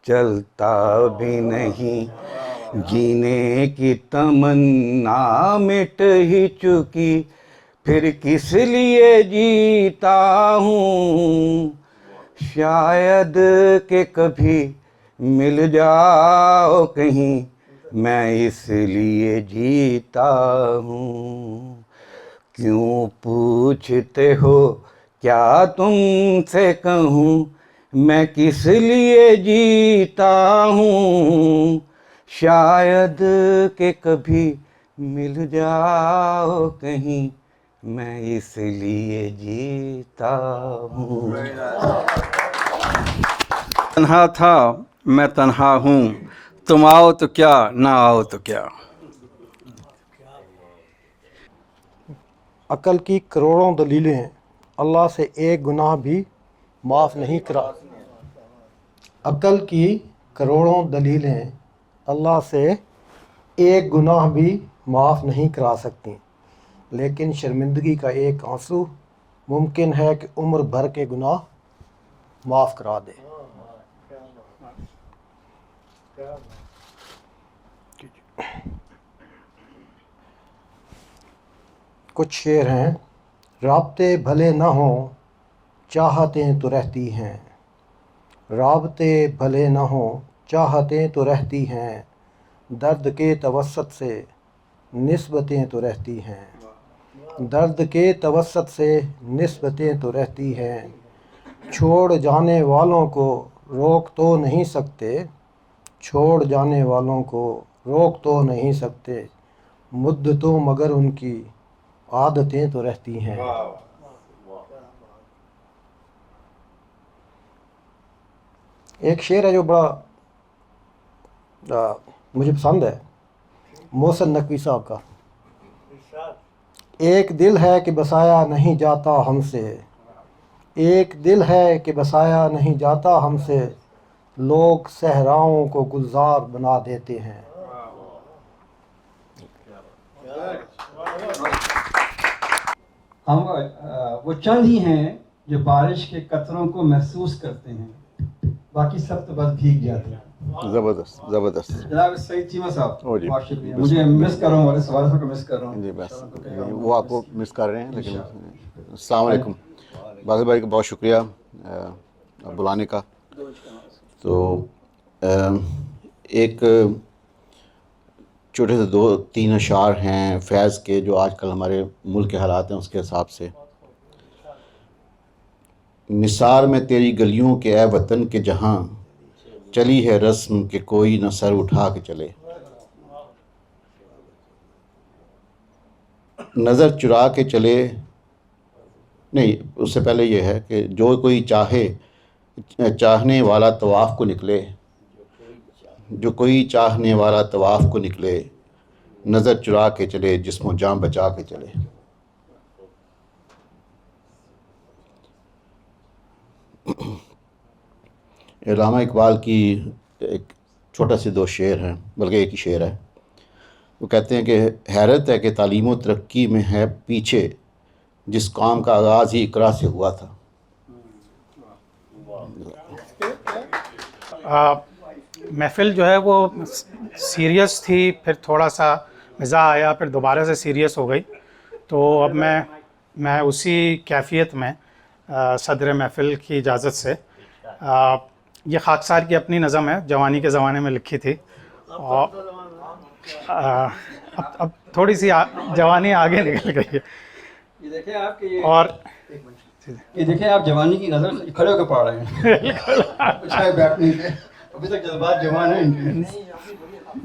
چلتا بھی نہیں، جینے کی تمنا مٹ ہی چکی، پھر کس لیے جیتا ہوں، شاید کہ کبھی مل جاؤ کہیں، میں اس لیے جیتا ہوں۔ کیوں پوچھتے ہو کیا تم سے کہوں، میں کس لیے جیتا ہوں، شاید کہ کبھی مل جاؤ کہیں، میں اس لیے جیتا ہوں۔ تنہا تھا میں تنہا ہوں، تم آؤ تو کیا نہ آؤ تو کیا۔ عقل کی کروڑوں دلیلیں ہیں، اللہ سے ایک گناہ بھی معاف نہیں کرا۔ عقل کی کروڑوں دلیلیں ہیں، اللہ سے ایک گناہ بھی معاف نہیں کرا سکتی، لیکن شرمندگی کا ایک آنسو ممکن ہے کہ عمر بھر کے گناہ معاف کرا دے۔ کچھ شعر ہیں۔ رابطے بھلے نہ ہوں چاہتیں تو رہتی ہیں، رابطے بھلے نہ ہوں چاہتیں تو رہتی ہیں، درد کے توسط سے نسبتیں تو رہتی ہیں، درد کے توسط سے نسبتیں تو رہتی ہیں، چھوڑ جانے والوں کو روک تو نہیں سکتے، چھوڑ جانے والوں کو روک تو نہیں سکتے، مدتوں مگر ان کی عادتیں تو رہتی ہیں۔ ایک شعر ہے جو بڑا مجھے پسند ہے، محسن نقوی صاحب کا۔ ایک دل ہے کہ بسایا نہیں جاتا ہم سے، ایک دل ہے کہ بسایا نہیں جاتا ہم سے، لوگ صحراؤں کو گلزار بنا دیتے ہیں۔ ہم وہ چند ہی ہیں جو بارش کے قطروں کو محسوس کرتے ہیں، باقی سب تو بس بھیگ جاتے ہیں۔ زبردست زبردست جناب سعید چیمہ صاحب، او جی، بہت شکریہ، مجھے مس کر رہا ہوں، والد صاحب کو مس کر رہا ہوں جی بس وہ آپ کو مس کر رہے ہیں، لیکن السلام علیکم۔ باقر بھائی کا بہت شکریہ بلانے کا۔ تو ایک چھوٹے سے 2-3 اشعار ہیں فیض کے، جو آج کل ہمارے ملک کے حالات ہیں اس کے حساب سے۔ نثار میں تیری گلیوں کے اے وطن کے جہاں، چلی ہے رسم کہ کوئی نہ سر اٹھا کے چلے، نظر چرا کے چلے، نہیں اس سے پہلے یہ ہے کہ جو کوئی چاہے چاہنے والا طواف کو نکلے، جو کوئی چاہنے والا طواف کو نکلے، نظر چرا کے چلے جسم و جان بچا کے چلے۔ علامہ اقبال کی ایک چھوٹا سے 2 شعر ہیں، بلکہ ایک ہی شعر ہے۔ وہ کہتے ہیں کہ حیرت ہے کہ تعلیم و ترقی میں ہے پیچھے، جس کام کا آغاز ہی اقرا سے ہوا تھا۔ محفل جو ہے وہ سیریس تھی، پھر تھوڑا سا مزاح آیا، پھر دوبارہ سے سیریس ہو گئی، تو اب میں اسی کیفیت میں صدر محفل کی اجازت سے، یہ خاکسار کی اپنی نظم ہے، جوانی کے زمانے میں لکھی تھی، اور اب تھوڑی سی جوانی آگے نکل گئی ہے۔ یہ دیکھیں آپ کہ اور یہ دیکھیں آپ جوانی کی نظر کھڑے ہو کے پڑھ رہے ہیں، بیٹھنے سے ابھی تک جذبات جوان ہیں.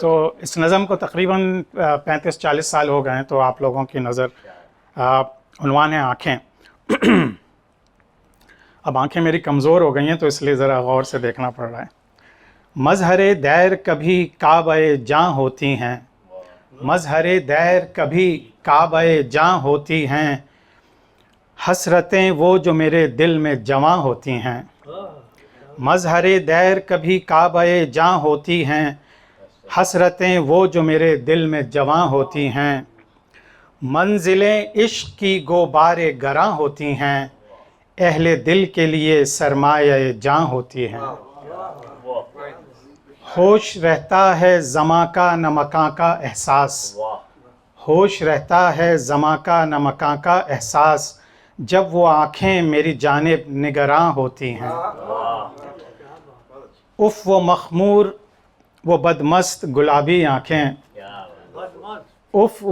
تو اس نظم کو تقریباً 35-40 سال ہو گئے ہیں. تو آپ لوگوں کی نظر عنوان ہے آنکھیں. اب آنکھیں میری کمزور ہو گئی ہیں تو اس لیے ذرا غور سے دیکھنا پڑ رہا ہے. مظہر دیر کبھی کعبہ جاں ہوتی ہیں، مظہر دیر کبھی کعبہ جاں ہوتی ہیں، حسرتیں وہ جو میرے دل میں جمع ہوتی ہیں. مظہر دیر کبھی کعبہ جاں ہوتی ہیں، حسرتیں وہ جو میرے دل میں جمع ہوتی ہیں. منزلیں عشق کی گوبار گراں ہوتی ہیں، اہل دل کے لیے سرمایہ جاں ہوتی ہیں. ہوش رہتا ہے زماں کا نہ مکاں کا احساس، ہوش رہتا ہے زماں کا نہ مکاں کا احساس، جب وہ آنکھیں میری جانب نگراں ہوتی ہیں. اف وہ مخمور وہ بدمست گلابی آنکھیں، اف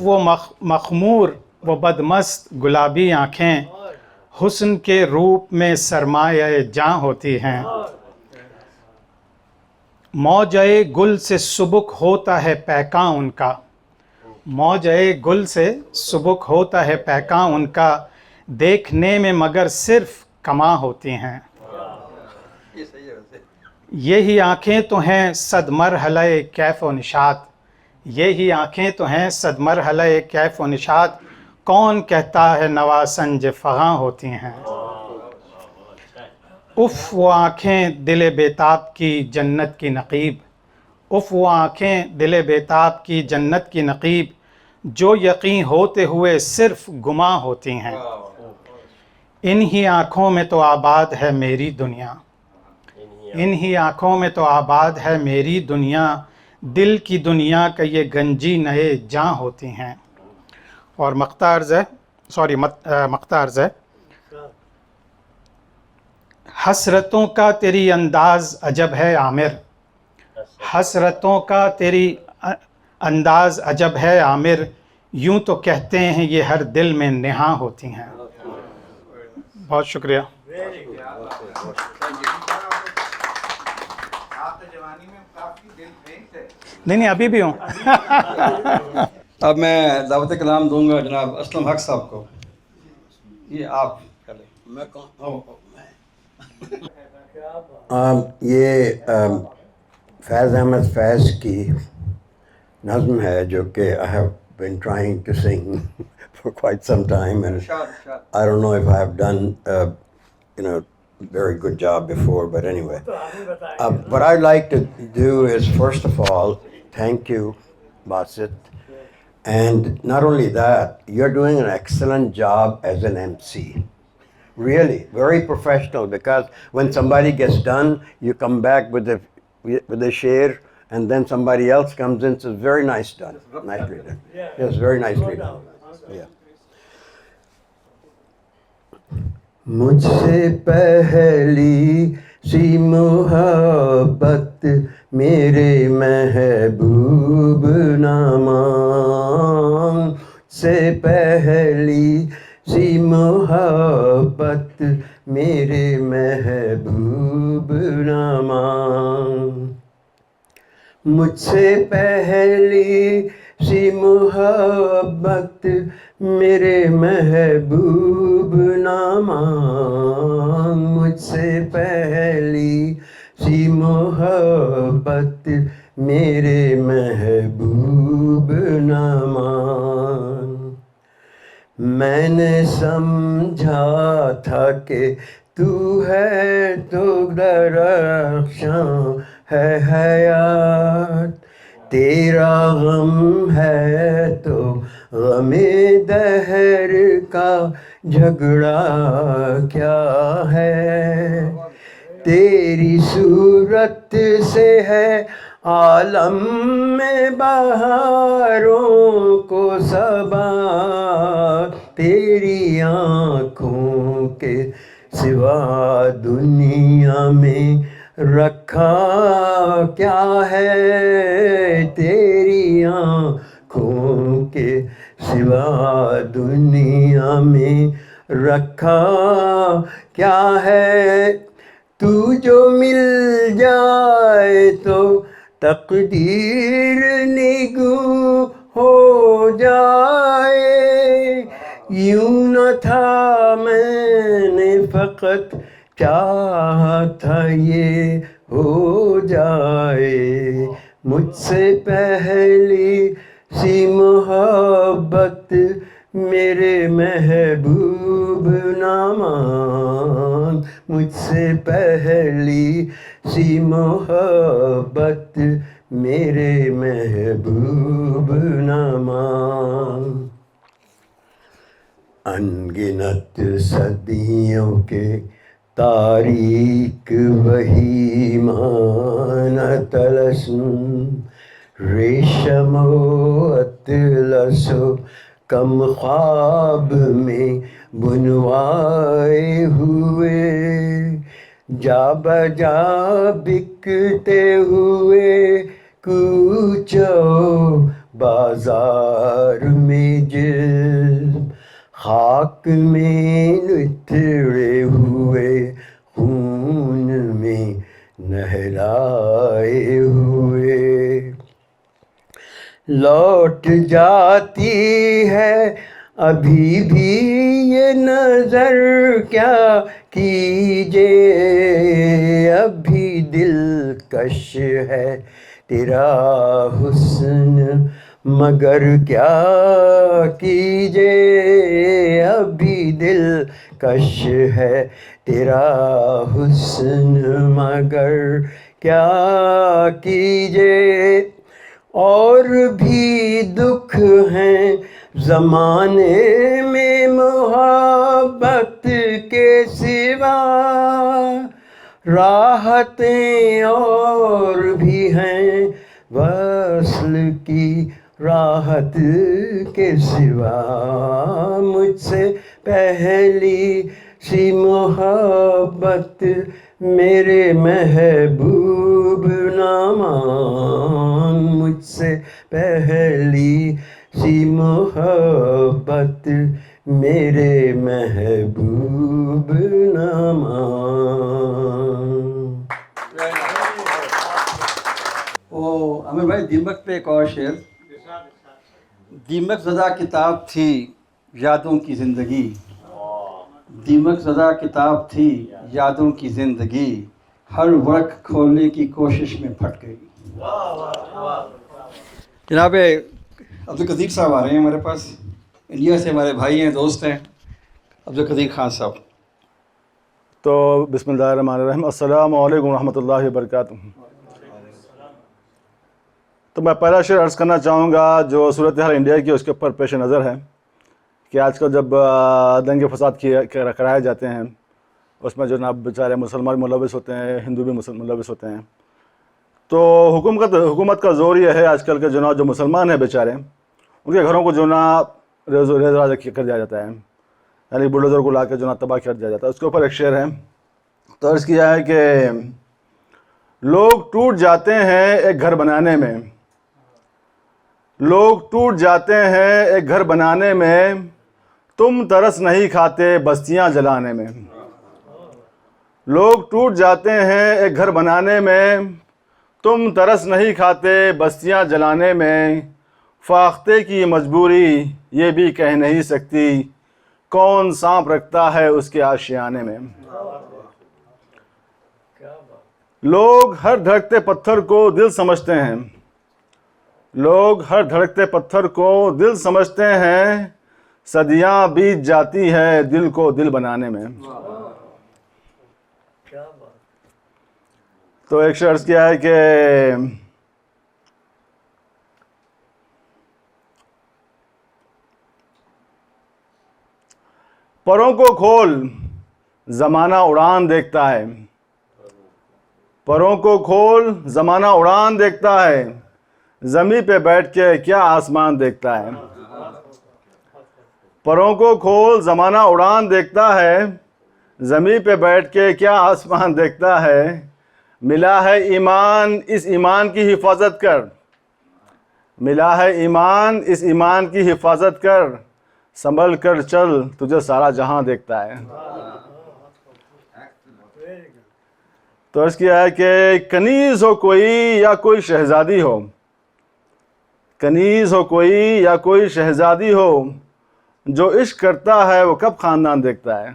وہ مخمور وہ بدمست گلابی آنکھیں، حسن کے روپ میں سرمایہ جاں ہوتی ہیں. موجۂ گل سے سبک ہوتا ہے پیکاں ان کا، موجۂ گل سے سبک ہوتا ہے پیکاں ان کا، دیکھنے میں مگر صرف کماں ہوتی ہیں. یہی آنکھیں تو ہیں صد مرحلہ کیف و نشاط، یہی آنکھیں تو ہیں صد مرحلہ کیف و نشاط، کون کہتا ہے نواسنج فغاں ہوتی ہیں. اف وہ آنکھیں دل بیتاب کی جنت کی نقیب، اف وہ آنکھیں دل بیتاب کی جنت کی نقیب، جو یقین ہوتے ہوئے صرف گماں ہوتی ہیں. انہی آنکھوں میں تو آباد ہے میری دنیا، انہی آنکھوں میں تو آباد ہے میری دنیا، دل کی دنیا کا یہ گنجی نئے جاں ہوتی ہیں. اور مقطع عرض ہے حسرتوں کا تیری انداز عجب ہے عامر، حسرتوں کا تیری انداز عجب ہے عامر، یوں تو کہتے ہیں یہ ہر دل میں نہاں ہوتی ہیں. بہت شکریہ. نہیں ابھی بھی ہوں. اب میں دعوت کلام دوں گا جناب اسلم حق صاحب کو. یہ آپ کر لیں. میں یہ فیض احمد فیض کی نظم ہے جو کہ I have been trying to sing for quite some time, and I don't know if I have done very good job before, but anyway. What I'd like to do is, first of all, thank you, Basit. And not only that, you're doing an excellent job as an MC. Really, very professional, because when somebody gets done, you come back with a share, and then somebody else comes in and says, very nice done. Nicely done. Yes, very nicely done. Yeah. مجھ سے پہلی سی محبت میرے محبوب نامان، سے پہلی سی محبت میرے محبوب نامان، مجھ سے پہلی سی محبت میرے محبوب نامان، مجھ سے پہلی سی محبت میرے محبوب نامان، میں نے سمجھا تھا کہ تو ہے تو درخشاں ہے حیات، تیرا غم ہے تو غم دہر کا جھگڑا کیا ہے، تیری صورت سے ہے عالم میں بہاروں کو صبا، تیری آنکھوں کے سوا دنیا میں رکھا کیا ہے، تیری آنکھوں کے سوا دنیا میں رکھا کیا ہے، تو جو مل جائے تو تقدیر نگوں ہو جائے، یوں نہ تھا میں نے فقط چاہا تھا یہ ہو جائے، مجھ سے پہلی سی محبت میرے محبوب نہ مان، مجھ سے پہلی سی محبت میرے محبوب نہ مان۔ انگنت صدیوں کے تاریک وہی مانا طلسم، ریشم و اطلس و کم خواب میں بنوائے ہوئے، جا بجا بکتے ہوئے کوچو بازار میں، جسم خاک میں لتڑے ہوئے خون میں نہلائے ہوئے، لوٹ جاتی ہے ابھی بھی یہ نظر کیا کیجے، ابھی دلکش ہے تیرا حسن مگر کیا کیجے، ابھی دلکش ہے تیرا حسن مگر کیا کیجے، اور بھی دکھ ہیں زمانے میں محبت کے سوا، راحتیں اور بھی ہیں وصل کی راحت کے سوا، مجھ سے پہلی سی محبت میرے محبوب نہ مان، مجھ سے پہلی سی محبت میرے محبوب نہ مان۔ وہ عامر بھائی دیمک پہ ایک اور شعر، دیمک زدہ کتاب تھی یادوں کی زندگی، دیمک زدہ کتاب تھی یادوں کی زندگی، ہر ورق کھولنے کی کوشش میں پھٹ گئی۔ جناب عبدالقدیر صاحب آ رہے ہیں ہمارے پاس، انڈیا سے ہمارے بھائی ہیں، دوست ہیں، عبدالقدیر خان صاحب۔ تو بسم اللہ الرحمن الرحیم، السلام علیکم ورحمۃ اللہ وبرکاتہ۔ تو میں پہلا شعر عرض کرنا چاہوں گا جو صورتحال انڈیا کی اس کے اوپر پیش نظر ہے کہ آج کل جب دنگے فساد کرائے جاتے ہیں اس میں جناب بیچارے مسلمان ملوث ہوتے ہیں، ہندو بھی ملوث ہوتے ہیں، تو حکومت کا زور یہ ہے آج کل کے جو مسلمان ہیں بیچارے، ان کے گھروں کو ریز راز کر دیا جاتا ہے، یعنی بلڈوزر کو لا کے تباہ کر دیا جاتا ہے۔ اس کے اوپر ایک شعر ہے، تو عرض کیا ہے کہ لوگ ٹوٹ جاتے ہیں ایک گھر بنانے میں، لوگ ٹوٹ جاتے ہیں ایک گھر بنانے میں، تم ترس نہیں کھاتے بستیاں جلانے میں، لوگ ٹوٹ جاتے ہیں ایک گھر بنانے میں، تم ترس نہیں کھاتے بستیاں جلانے میں، فاختے کی مجبوری یہ بھی کہہ نہیں سکتی، کون سانپ رکھتا ہے اس کے آشیانے میں، لوگ ہر دھڑکتے پتھر کو دل سمجھتے ہیں، لوگ ہر دھڑکتے پتھر کو دل سمجھتے ہیں، صدیاں بیت جاتی ہے دل کو دل بنانے میں۔ تو ایک شعر کیا ہے کہ پروں کو کھول زمانہ اڑان دیکھتا ہے، پروں کو کھول زمانہ اڑان دیکھتا ہے، زمیں پہ بیٹھ کے کیا آسمان دیکھتا ہے۔ پروں کو کھول زمانہ اڑان دیکھتا ہے، زمیں پہ بیٹھ کے کیا آسمان دیکھتا ہے۔ ملا ہے ایمان اس ایمان کی حفاظت کر، ملا ہے ایمان اس ایمان کی حفاظت کر، سنبھل کر چل تجھے سارا جہاں دیکھتا ہے۔ تو اس کیا ہے کہ کنیز ہو کوئی یا کوئی شہزادی ہو، کنیز ہو کوئی یا کوئی شہزادی ہو، جو عشق کرتا ہے وہ کب خاندان دیکھتا ہے۔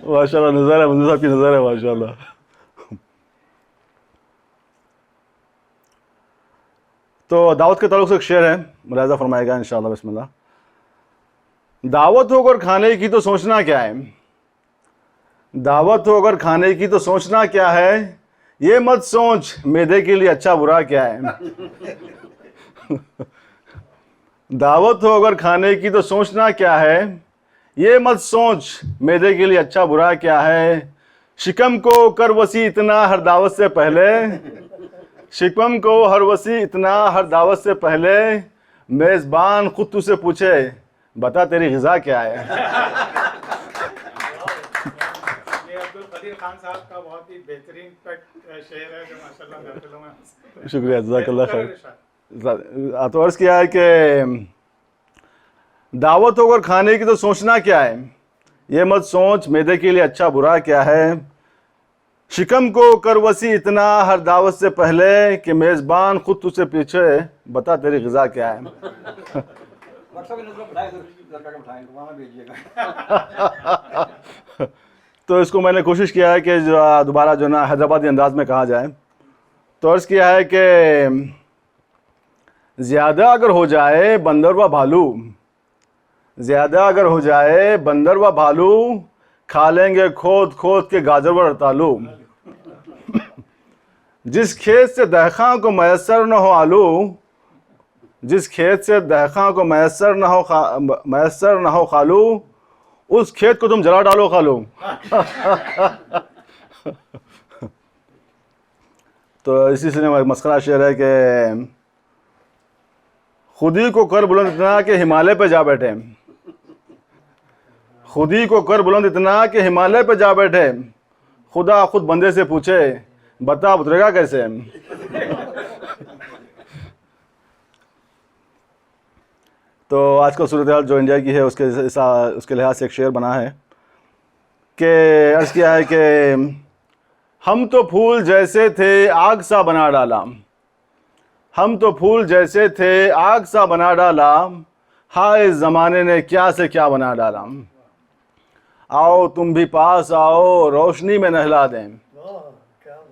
ماشاء اللہ، نظر ہے منظور صاحب کی نظر ہے ماشاء اللہ۔ تو دعوت کے تعلق سے ایک شعر ہے، ملاحظہ فرمائے گا انشاءاللہ، بسم اللہ۔ دعوت ہو اگر کھانے کی تو سوچنا کیا ہے، دعوت ہو اگر کھانے کی تو سوچنا کیا ہے، یہ مت سوچ معدے کے لیے اچھا برا کیا ہے۔ دعوت ہو اگر کھانے کی تو سوچنا کیا ہے، یہ مت سوچ معدے کے لیے اچھا برا کیا ہے۔ شکم کو کر وسیع اتنا ہر دعوت سے پہلے، شکم کو ہر وسیع اتنا ہر دعوت سے پہلے، میزبان خود تو سے پوچھے بتا تیری غذا کیا ہے۔ عبدالقدیر خان صاحب کا بہت ہی بہترین شعر ہے جو ماشاءاللہ محفلوں میں۔ شکریہ، جزاک اللہ خیر۔ تو عرض کیا ہے کہ دعوت ہو کر کھانے کی تو سوچنا کیا ہے، یہ مت سوچ معدے کے لیے اچھا برا کیا ہے۔ شکم کو کر وسیع اتنا ہر دعوت سے پہلے، کہ میزبان خود تجھ سے پیچھے بتا تیری غذا کیا ہے۔ تو اس کو میں نے کوشش کیا ہے کہ دوبارہ جو نا حیدرآبادی انداز میں کہا جائے۔ تو عرض کیا ہے کہ زیادہ اگر ہو جائے بندر و بھالو، زیادہ اگر ہو جائے بندر و بھالو، کھا لیں گے کھود کھود کے گاجر و رتالو۔ جس کھیت سے دہقاں کو میسر نہ ہو آلو، جس کھیت سے دہقاں کو میسر نہ ہو خالو، اس کھیت کو تم جلا ڈالو خالو۔ تو اسی سے مسخرہ شعر ہے کہ خودی کو کر بلند اتنا کہ ہمالیہ پہ جا بیٹھے، خودی کو کر بلند اتنا کہ ہمالیہ پہ جا بیٹھے، خدا خود بندے سے پوچھے بتا اترے گا کیسے۔ تو آج کل صورتحال جو انڈیا کی ہے اس کے لحاظ سے ایک شعر بنا ہے کہ عرض کیا ہے کہ ہم تو پھول جیسے تھے آگ سا بنا ڈالا، ہم تو پھول جیسے تھے آگ سا بنا ڈالا، ہائے اس زمانے نے کیا سے کیا بنا ڈالا۔ آؤ تم بھی پاس آؤ روشنی میں نہلا دیں،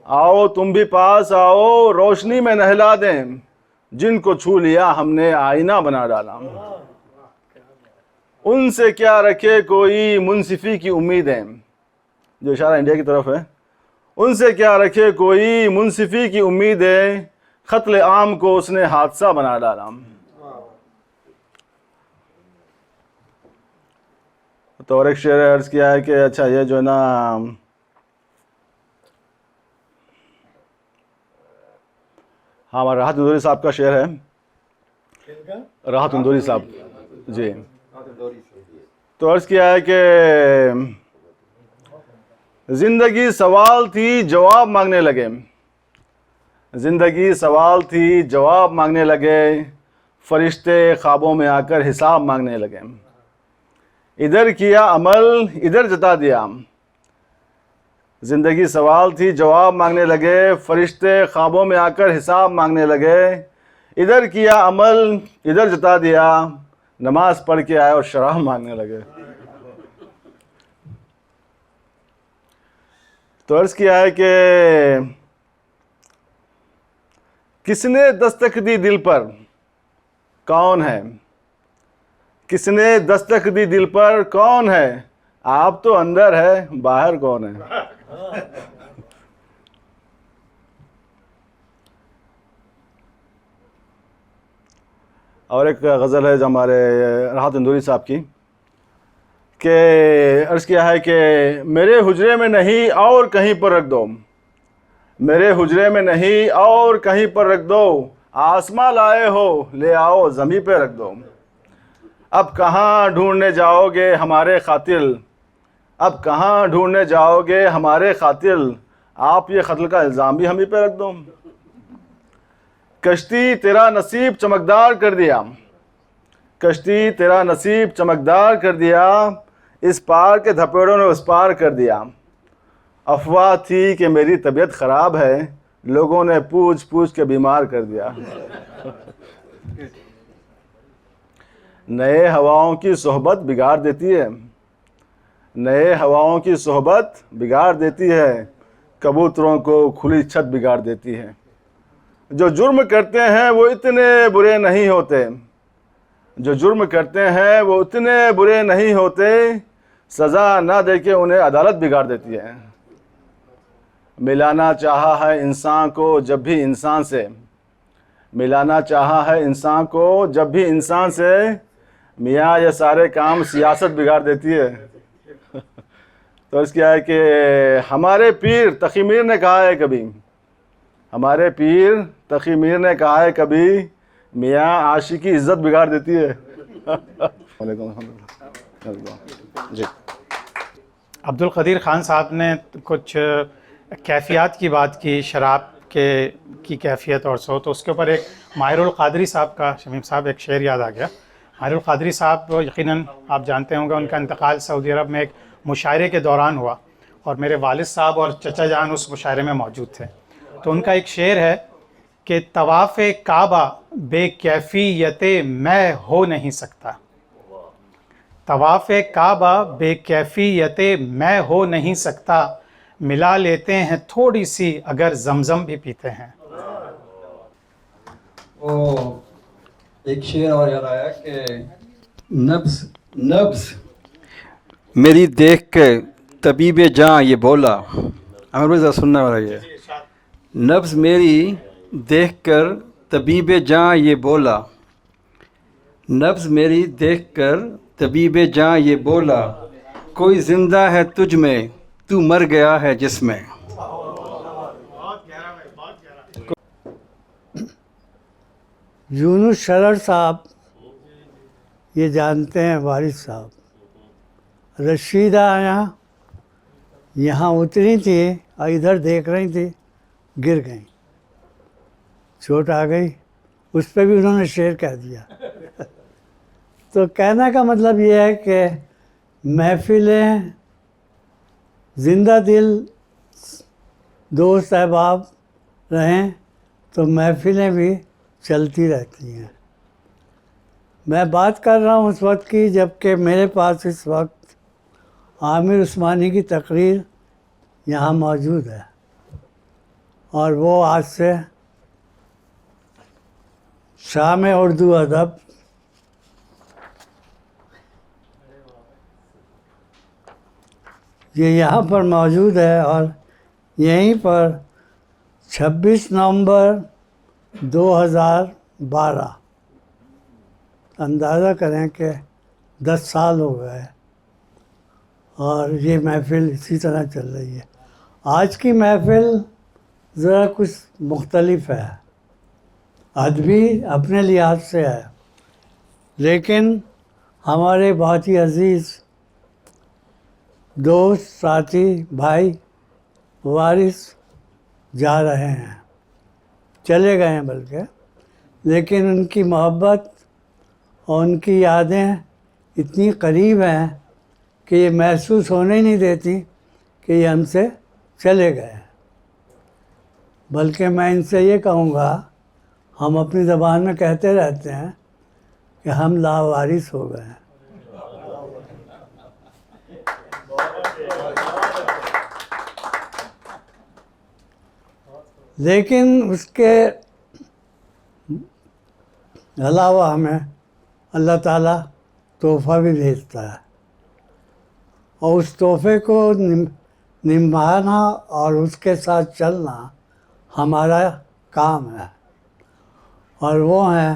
آؤ تم بھی پاس آؤ روشنی میں نہلا دیں، جن کو چھو لیا ہم نے آئینہ بنا ڈالا۔ ان سے کیا رکھے کوئی منصفی کی امیدیں، جو اشارہ انڈیا کی طرف ہے، ان سے کیا رکھے کوئی منصفی کی امیدیں، قتل عام کو اس نے حادثہ بنا ڈالا۔ تو اور ایک شعر عرض کیا ہے کہ اچھا یہ جو ہے نا ہاں ہمارا راحت اندوری صاحب کا شعر ہے، راحت اندوری صاحب جی۔ تو عرض کیا ہے کہ زندگی سوال تھی جواب مانگنے لگے، زندگی سوال تھی جواب مانگنے لگے، فرشتے خوابوں میں آ کر حساب مانگنے لگے، ادھر کیا عمل ادھر جتا دیا، زندگی سوال تھی جواب مانگنے لگے، فرشتے خوابوں میں آ کر حساب مانگنے لگے، ادھر کیا عمل ادھر جتا دیا، نماز پڑھ کے آئے اور شراب مانگنے لگے۔ تو عرض کیا ہے کہ کس نے دستک دی دل پر کون ہے، کس نے دستک دی دل پر کون ہے، آپ تو اندر ہے باہر کون ہے۔ اور ایک غزل ہے جو ہمارے راحت اندوری صاحب کی کہ عرض کیا ہے کہ میرے حجرے میں نہیں اور کہیں پر رکھ دو، میرے حجرے میں نہیں اور کہیں پر رکھ دو، آسماں لائے ہو لے آؤ زمیں پہ رکھ دو، اب کہاں ڈھونڈنے جاؤ گے ہمارے قاتل، اب کہاں ڈھونڈنے جاؤ گے ہمارے قاتل، آپ یہ قتل کا الزام بھی ہمیں پہ رکھ دو۔ کشتی تیرا نصیب چمکدار کر دیا، کشتی تیرا نصیب چمکدار کر دیا، اس پار کے دھپیڑوں نے اس پار کر دیا، افواہ تھی کہ میری طبیعت خراب ہے، لوگوں نے پوچھ پوچھ کے بیمار کر دیا۔ نئے ہواؤں کی صحبت بگاڑ دیتی ہے، نئے ہواؤں کی صحبت بگاڑ دیتی ہے، کبوتروں کو کھلی چھت بگاڑ دیتی ہے، جو جرم کرتے ہیں وہ اتنے برے نہیں ہوتے، جو جرم کرتے ہیں وہ اتنے برے نہیں ہوتے، سزا نہ دے کے انہیں عدالت بگاڑ دیتی ہے۔ ملانا چاہا ہے انسان کو جب بھی انسان سے، ملانا چاہا ہے انسان کو جب بھی انسان سے، میاں یہ سارے کام سیاست بگاڑ دیتی ہے۔ تو اس کیا ہے کہ ہمارے پیر تقی میر نے کہا ہے کبھی، ہمارے پیر تقی میر نے کہا ہے کبھی، میاں عاشق کی عزت بگاڑ دیتی ہے۔ جی عبد القدیر خان صاحب نے کچھ کیفیات کی بات کی، شراب کی کیفیت اور سو، تو اس کے اوپر ایک ماہر القادری صاحب کا، شمیم صاحب ایک شعر یاد آ گیا۔ ماہر القادری صاحب یقیناً آپ جانتے ہوں گے، ان کا انتقال سعودی عرب میں ایک مشاعرے کے دوران ہوا، اور میرے والد صاحب اور چچا جان اس مشاعرے میں موجود تھے۔ تو ان کا ایک شعر ہے کہ طواف کعبہ بے کیفیت میں ہو نہیں سکتا، طواف کعبہ بے کیفیت میں ہو نہیں سکتا، ملا لیتے ہیں تھوڑی سی اگر زمزم بھی پیتے ہیں۔ وہ ایک شعر اور یاد آیا کہ نبض نبض میری دیکھ کے طبیب جاں یہ بولا، امر بھائی ذرا سننے والا یہ، نبض میری دیکھ کر طبیب جاں یہ بولا، نبض میری دیکھ کر طبیب جاں یہ بولا، کوئی زندہ ہے تجھ میں تو مر گیا ہے جس میں۔ یونس شرر صاحب یہ جانتے ہیں وارث صاحب، رشیدہ یہاں اتری تھی اور ادھر دیکھ رہی تھی، گر گئیں، چوٹ آ گئی، اس پہ بھی انہوں نے شعر کہہ دیا۔ تو کہنے کا مطلب یہ ہے کہ محفلیں، زندہ دل دوست احباب رہیں تو محفلیں بھی چلتی رہتی ہیں۔ میں بات کر رہا ہوں اس وقت کی جب کہ میرے پاس اس وقت عامر عثمانی کی تقریر یہاں موجود ہے، اور وہ آج سے شام اردو ادب یہ یہاں پر موجود ہے، اور یہیں پر 26 نومبر 2012، اندازہ کریں کہ 10 سال ہو گئے، اور یہ محفل اسی طرح چل رہی ہے۔ آج کی محفل ذرا کچھ مختلف ہے، ادبی اپنے لحاظ سے ہے، لیکن ہمارے بہت ہی عزیز دوست، ساتھی، بھائی وارث جا رہے ہیں، چلے گئے ہیں بلکہ، لیکن ان کی محبت اور ان کی یادیں اتنی قریب ہیں کہ یہ محسوس ہونے ہی نہیں دیتی کہ یہ ہم سے چلے گئے ہیں، بلکہ میں ان سے یہ کہوں گا، ہم اپنی زبان میں کہتے رہتے ہیں کہ ہم لاوارث ہو گئے ہیں۔ لیکن اس کے علاوہ ہمیں اللہ تعالیٰ تحفہ بھی بھیجتا ہے، اور اس تحفے کو نبھانا اور اس کے ساتھ چلنا ہمارا کام ہے، اور وہ ہیں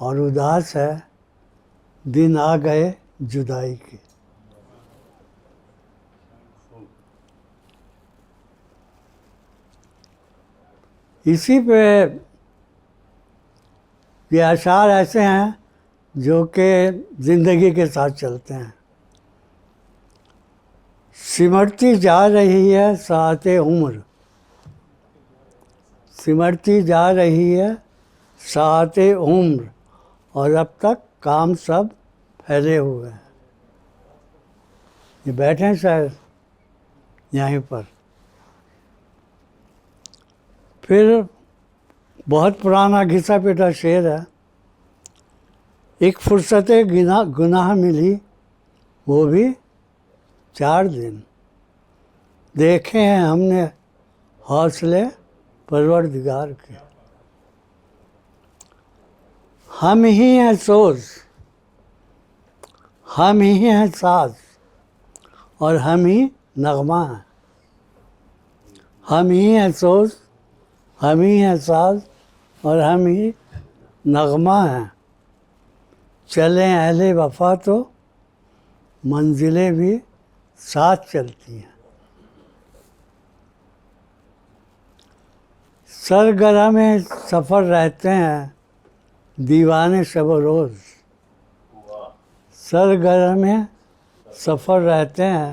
اور اداس ہے دن آ گئے جدائی کے. اسی پہ یہ اشعار ایسے ہیں جو کہ زندگی کے ساتھ چلتے ہیں. سمٹتی جا رہی ہے ساعت عمر، سمٹتی جا رہی ہے ساعت عمر، اور اب تک کام سب پھیلے ہوئے ہیں. یہ بیٹھے ہیں شاید یہیں پر. پھر بہت پرانا گھسا پیٹا شعر ہے. ایک فرصت گناہ ملی وہ بھی 4 دن، دیکھے ہیں ہم نے حوصلے پروردگار کے. ہم ہی ہیں سوز، ہم ہی ہیں ساز، اور ہم ہی نغمہ ہیں. ہم ہی ہیں سوز، ہم ہی ہیں ساز، اور ہم ہی نغمہ ہیں. چلیں اہل وفا تو منزلیں بھی ساتھ چلتی ہیں. سرگرم سفر رہتے ہیں دیوانے شب و روز. سرگرم سفر رہتے ہیں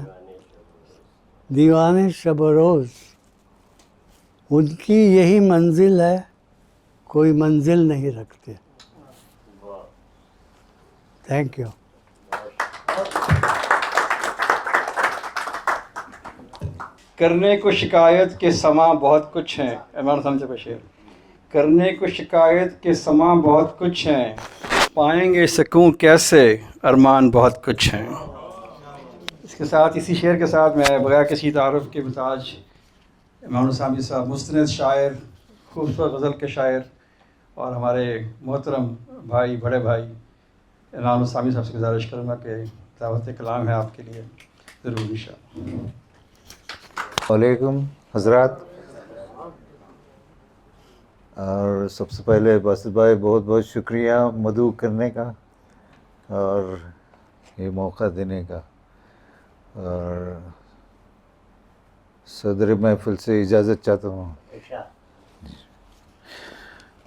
دیوانے شب و روز. ان کی یہی منزل ہے، کوئی منزل نہیں رکھتے. Thank you. کرنے کو شکایت کے سماں بہت کچھ ہیں. عمران سامع کا شعر. کرنے کو شکایت کے سماں بہت کچھ ہیں، پائیں گے سکون کیسے ارمان بہت کچھ ہیں. اس کے ساتھ اسی شعر کے ساتھ میں بغیر کسی تعارف کے مزاج عمران سامع صاحب مستند شاعر، خوبصورت غزل کے شاعر، اور ہمارے محترم بھائی، بڑے بھائی عمران سامع صاحب سے گزارش کروں گا کہ دعوت کلام ہے آپ کے لیے ضرور انشاءاللہ. علیکم حضرات. اور سب سے پہلے باسط بھائی بہت بہت شکریہ مدعو کرنے کا اور یہ موقع دینے کا، اور صدر محفل سے اجازت چاہتا ہوں.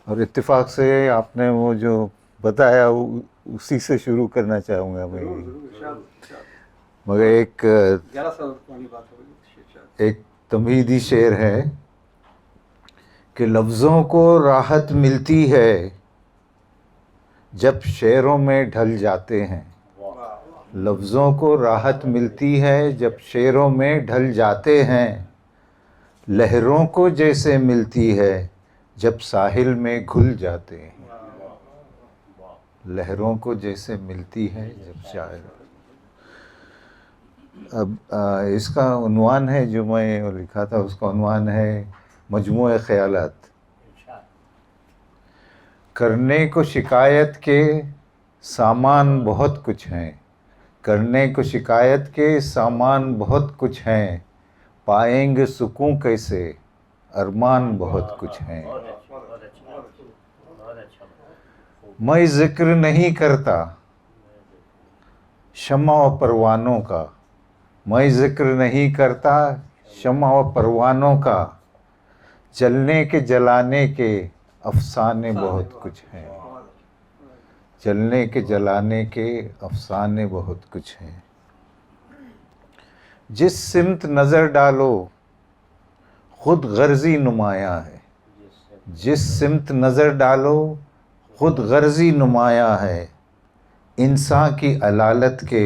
اور اتفاق سے آپ نے وہ جو بتایا اسی سے شروع کرنا چاہوں گا میں. مگر ایک تمہیدی شعر ہے کہ لفظوں کو راحت ملتی ہے جب شعروں میں ڈھل جاتے ہیں. لفظوں کو راحت ملتی ہے جب شعروں میں ڈھل جاتے ہیں. لہروں کو جیسے ملتی ہے جب ساحل میں گھل جاتے ہیں. لہروں کو جیسے ملتی ہے جب شاعر. اب اس کا عنوان ہے جو میں لکھا تھا، اس کا عنوان ہے مجموعہ خیالات. کرنے کو شکایت کے سامان بہت کچھ ہیں، کرنے کو شکایت کے سامان بہت کچھ ہیں، پائیں گے سکون کیسے ارمان بہت کچھ ہیں. میں ذکر نہیں کرتا شمع و پروانوں کا، میں ذکر نہیں کرتا شمع و پروانوں کا، جلنے کے جلانے کے افسانے بہت کچھ ہیں. جلنے کے جلانے کے افسانے بہت کچھ ہیں. جس سمت نظر ڈالو خود غرضی نمایاں ہے. جس سمت نظر ڈالو خود غرضی نمایاں ہے. انسان کی علالت کے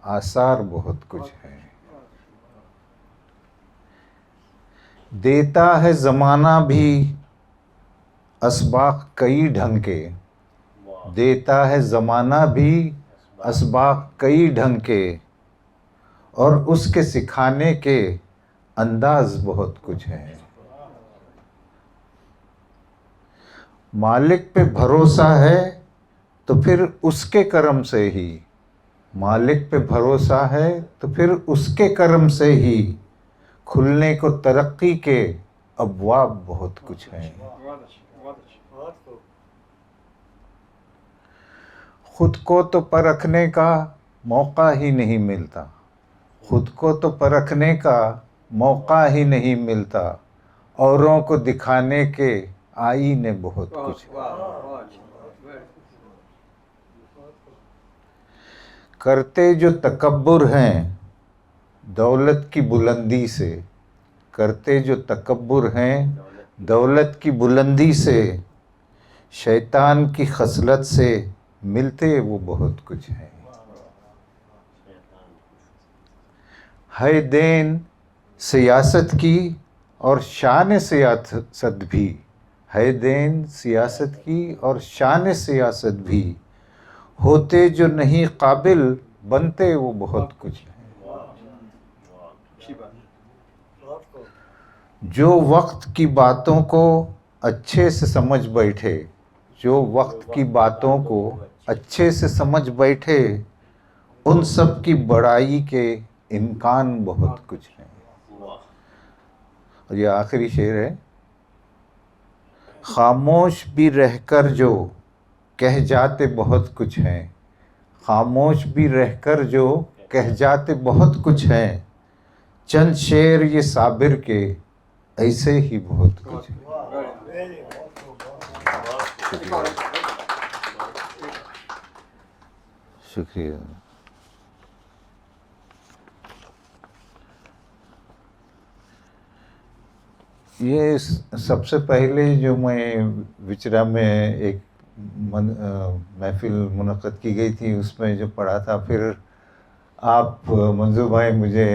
آثار بہت کچھ ہیں. دیتا ہے زمانہ بھی اسباق کئی ڈھنگ کے، دیتا ہے زمانہ بھی اسباق کئی ڈھنگ کے، اور اس کے سکھانے کے انداز بہت کچھ ہیں. مالک پہ بھروسہ ہے تو پھر اس کے کرم سے ہی، مالک پہ بھروسہ ہے تو پھر اس کے کرم سے ہی کھلنے کو ترقی کے ابواب بہت کچھ ہیں. خود کو تو پرکھنے کا موقع ہی نہیں ملتا، خود کو تو پرکھنے کا موقع ہی نہیں ملتا، اوروں کو دکھانے کے آئینے بہت کچھ ہے۔ کرتے جو تکبر ہیں دولت کی بلندی سے، کرتے جو تکبر ہیں دولت کی بلندی سے، شیطان کی خصلت سے ملتے وہ بہت کچھ ہیں۔ ہے دین سیاست کی اور شان سیاست بھی، ہے دین سیاست کی اور شان سیاست بھی، ہوتے جو نہیں قابل بنتے وہ بہت کچھ ہیں۔ جو وقت کی باتوں کو اچھے سے سمجھ بیٹھے، جو وقت کی باتوں کو اچھے سے سمجھ بیٹھے، ان سب کی بڑائی کے امکان بہت کچھ ہیں۔ اور یہ آخری شعر ہے، خاموش بھی رہ کر جو کہہ جاتے بہت کچھ ہیں، خاموش بھی رہ کر جو کہہ جاتے بہت کچھ ہیں، چند شعر یہ صابر کے ایسے ہی بہت کچھ ہیں۔ شکریہ۔ یہ سب سے پہلے جو میں وچرا میں ایک محفل منعقد کی گئی تھی اس میں جو پڑھا تھا، پھر آپ منظور بھائی مجھے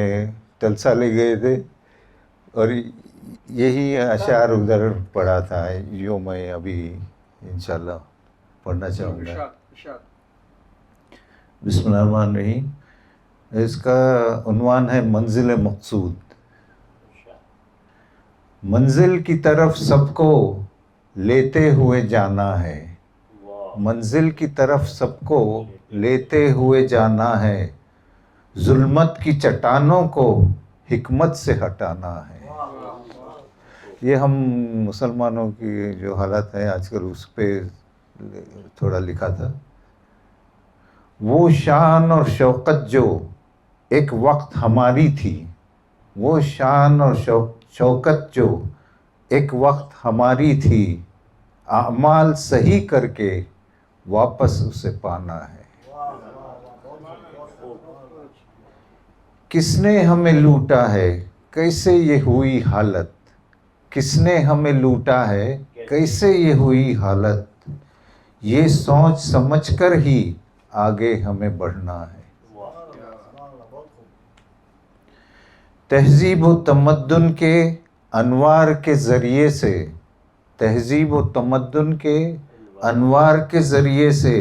تلسا لے گئے تھے اور یہی اشعار ادھر پڑھا تھا جو میں ابھی انشاءاللہ پڑھنا چاہوں گا۔ بسم اللہ الرحمن الرحیم۔ اس کا عنوان ہے منزل مقصود۔ منزل کی طرف سب کو لیتے ہوئے جانا ہے، منزل کی طرف سب کو لیتے ہوئے جانا ہے، ظلمت کی چٹانوں کو حکمت سے ہٹانا ہے۔ یہ ہم مسلمانوں کی جو حالت ہے آج کل اس پہ تھوڑا لکھا تھا۔ وہ شان اور شوقت جو ایک وقت ہماری تھی، وہ شان اور شوکت جو ایک وقت ہماری تھی، اعمال صحیح کر کے واپس اسے پانا ہے۔ کس نے ہمیں لوٹا ہے کیسے یہ ہوئی حالت، کس نے ہمیں لوٹا ہے کیسے یہ ہوئی حالت، یہ سوچ سمجھ کر ہی آگے ہمیں بڑھنا ہے۔ تہذیب و تمدن کے انوار کے ذریعے سے، تہذیب و تمدن کے انوار کے ذریعے سے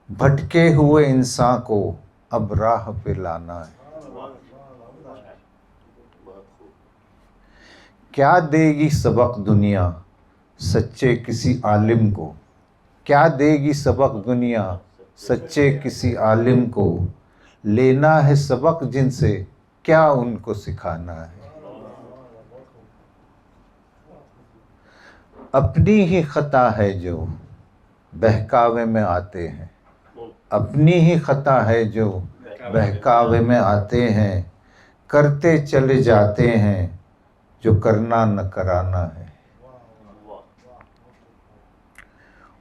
بھٹکے ہوئے انسان کو اب راہ پہ لانا ہے۔ کیا دے گی سبق دنیا سچے کسی عالم کو، کیا دے گی سبق دنیا سچے کسی عالم کو، لینا ہے سبق جن سے کیا ان کو سکھانا ہے۔ اپنی ہی خطا ہے جو بہکاوے میں آتے ہیں، اپنی ہی خطا ہے جو بہکاوے میں آتے ہیں، کرتے چلے جاتے ہیں جو کرنا نہ کرانا ہے۔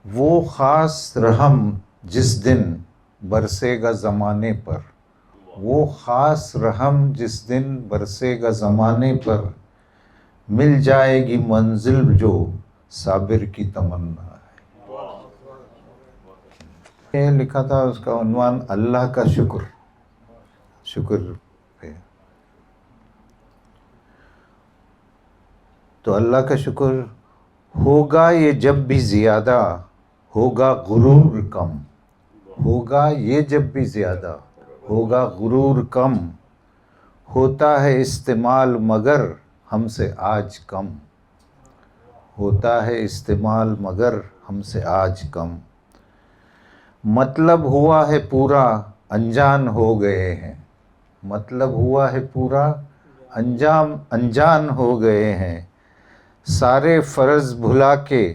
وہ خاص رحم جس دن برسے گا زمانے پر، وہ خاص رحم جس دن برسے گا زمانے پر، مل جائے گی منزل جو صابر کی تمنا ہے۔ یہ لکھا تھا، اس کا عنوان اللہ کا شکر، شکر ہے۔ تو اللہ کا شکر ہوگا یہ جب بھی زیادہ، ہوگا غرور کم، ہوگا یہ جب بھی زیادہ، ہوگا غرور کم، ہوتا ہے استعمال مگر ہم سے آج کم، ہوتا ہے استعمال مگر ہم سے آج کم، مطلب ہوا ہے پورا انجان ہو گئے ہیں، مطلب ہوا ہے پورا انجان ہو گئے ہیں، سارے فرض بھلا کے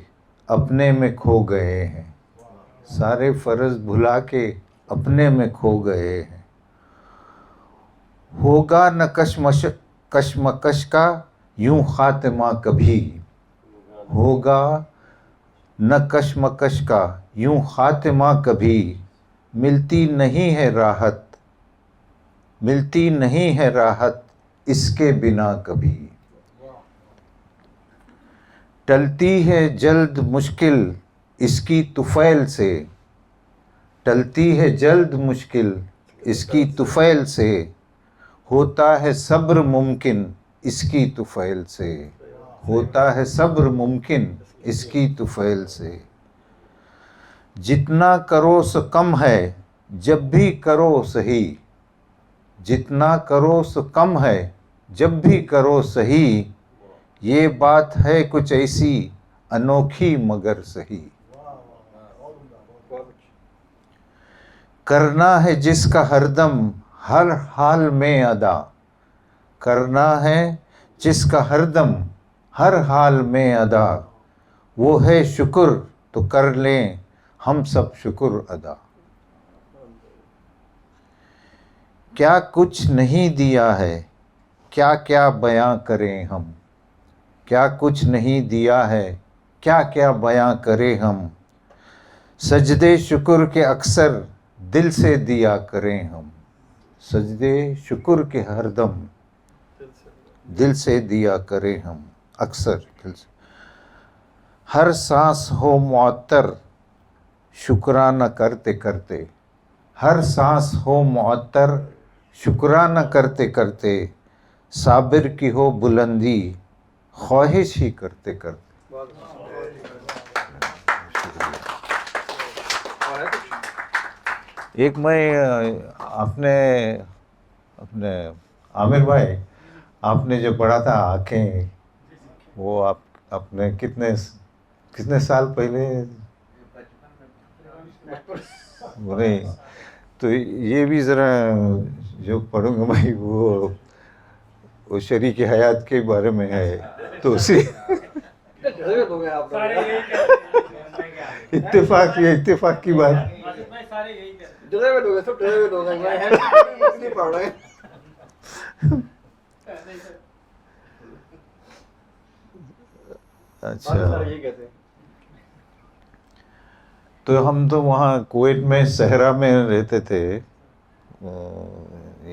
اپنے میں کھو گئے ہیں، سارے فرض بھلا کے اپنے میں کھو گئے ہیں. ہوگا نہ کشمکش کا یوں خاتمہ کبھی. ہوگا نہ کشمکش کا یوں خاتمہ کبھی. ملتی نہیں ہے راحت، ملتی نہیں ہے راحت اس کے بنا کبھی. ٹلتی ہے جلد مشکل اس کی طفیل سے. ٹلتی ہے جلد مشکل اس کی طفیل سے. ہوتا ہے صبر ممکن اس کی طفیل سے. ہوتا ہے صبر ممکن اس کی طفیل سے. جتنا کرو سو کم ہے جب بھی کرو صحیح. جتنا کرو سو کم ہے جب بھی کرو صحیح. یہ بات ہے کچھ ایسی انوکھی مگر صحیح. کرنا ہے جس کا ہر دم ہر حال میں ادا. کرنا ہے جس کا ہر دم ہر حال میں ادا. وہ ہے شکر تو کر لیں ہم سب شکر ادا. کیا کچھ نہیں دیا ہے کیا کیا بیاں کریں ہم. کیا کچھ نہیں دیا ہے کیا کیا بیاں کریں ہم. سجدے شکر کے اکثر دل سے دیا کریں ہم. سجدے شکر کے ہر دم دل سے دیا کریں ہم اکثر دل سے. ہر سانس ہو معطر شکرانہ کرتے کرتے. ہر سانس ہو معطر شکرانہ کرتے کرتے. صابر کی ہو بلندی خواہش ہی کرتے کرتے. ایک میں آپ نے اپنے عامر بھائی آپ نے جو پڑھا تھا آنکھیں، وہ آپ نے کتنے سال پہلے نہیں تو یہ بھی ذرا جو پڑھوں گا بھائی وہ شریک حیات کے بارے میں ہے تو اسی اتفاق کی بات. اچھا تو ہم تو وہاں کویت میں صحرا میں رہتے تھے.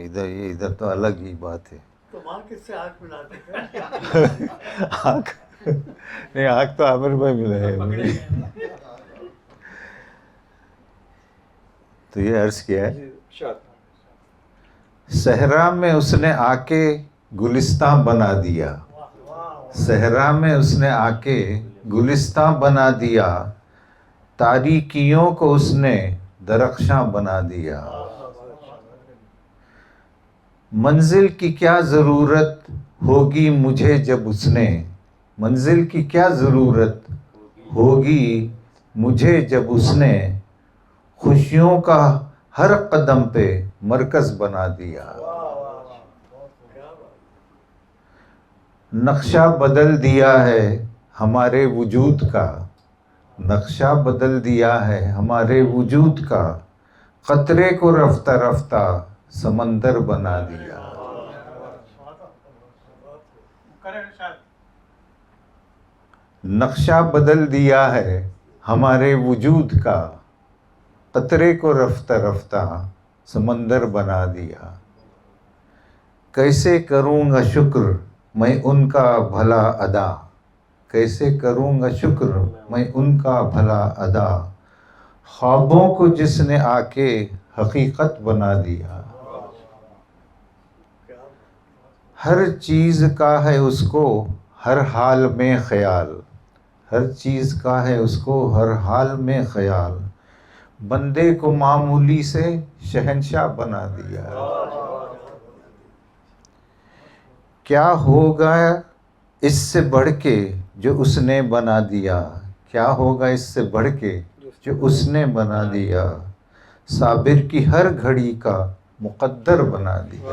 ادھر تو الگ ہی بات ہے. تو وہاں کس سے آنکھ ملاتے ہیں؟ آنکھ نہیں، آنکھ تو عامر بھائی ملا ہے. تو یہ عرض کیا ہے صحرا میں اس نے آ کے گلستان بنا دیا. صحرا میں اس نے آ کے گلستان بنا دیا. تاریکیوں کو اس نے درخشاں بنا دیا. منزل کی کیا ضرورت ہوگی مجھے جب اس نے. منزل کی کیا ضرورت ہوگی مجھے جب اس نے خوشیوں کا ہر قدم پہ مرکز بنا دیا. نقشہ بدل دیا ہے ہمارے وجود کا. نقشہ بدل دیا ہے ہمارے وجود کا. قطرے کو رفتہ رفتہ سمندر بنا دیا. نقشہ بدل دیا ہے ہمارے وجود کا. قطرے کو رفتہ رفتہ سمندر بنا دیا. کیسے کروں گا شکر میں ان کا بھلا ادا. کیسے کروں گا شکر میں ان کا بھلا ادا. خوابوں کو جس نے آ کے حقیقت بنا دیا. ہر چیز کا ہے اس کو ہر حال میں خیال. ہر چیز کا ہے اس کو ہر حال میں خیال. بندے کو معمولی سے شہنشاہ بنا دیا. کیا ہوگا اس سے بڑھ کے جو اس نے بنا دیا. کیا ہوگا اس سے بڑھ کے جو اس نے بنا دیا. صابر کی ہر گھڑی کا مقدر بنا دیا.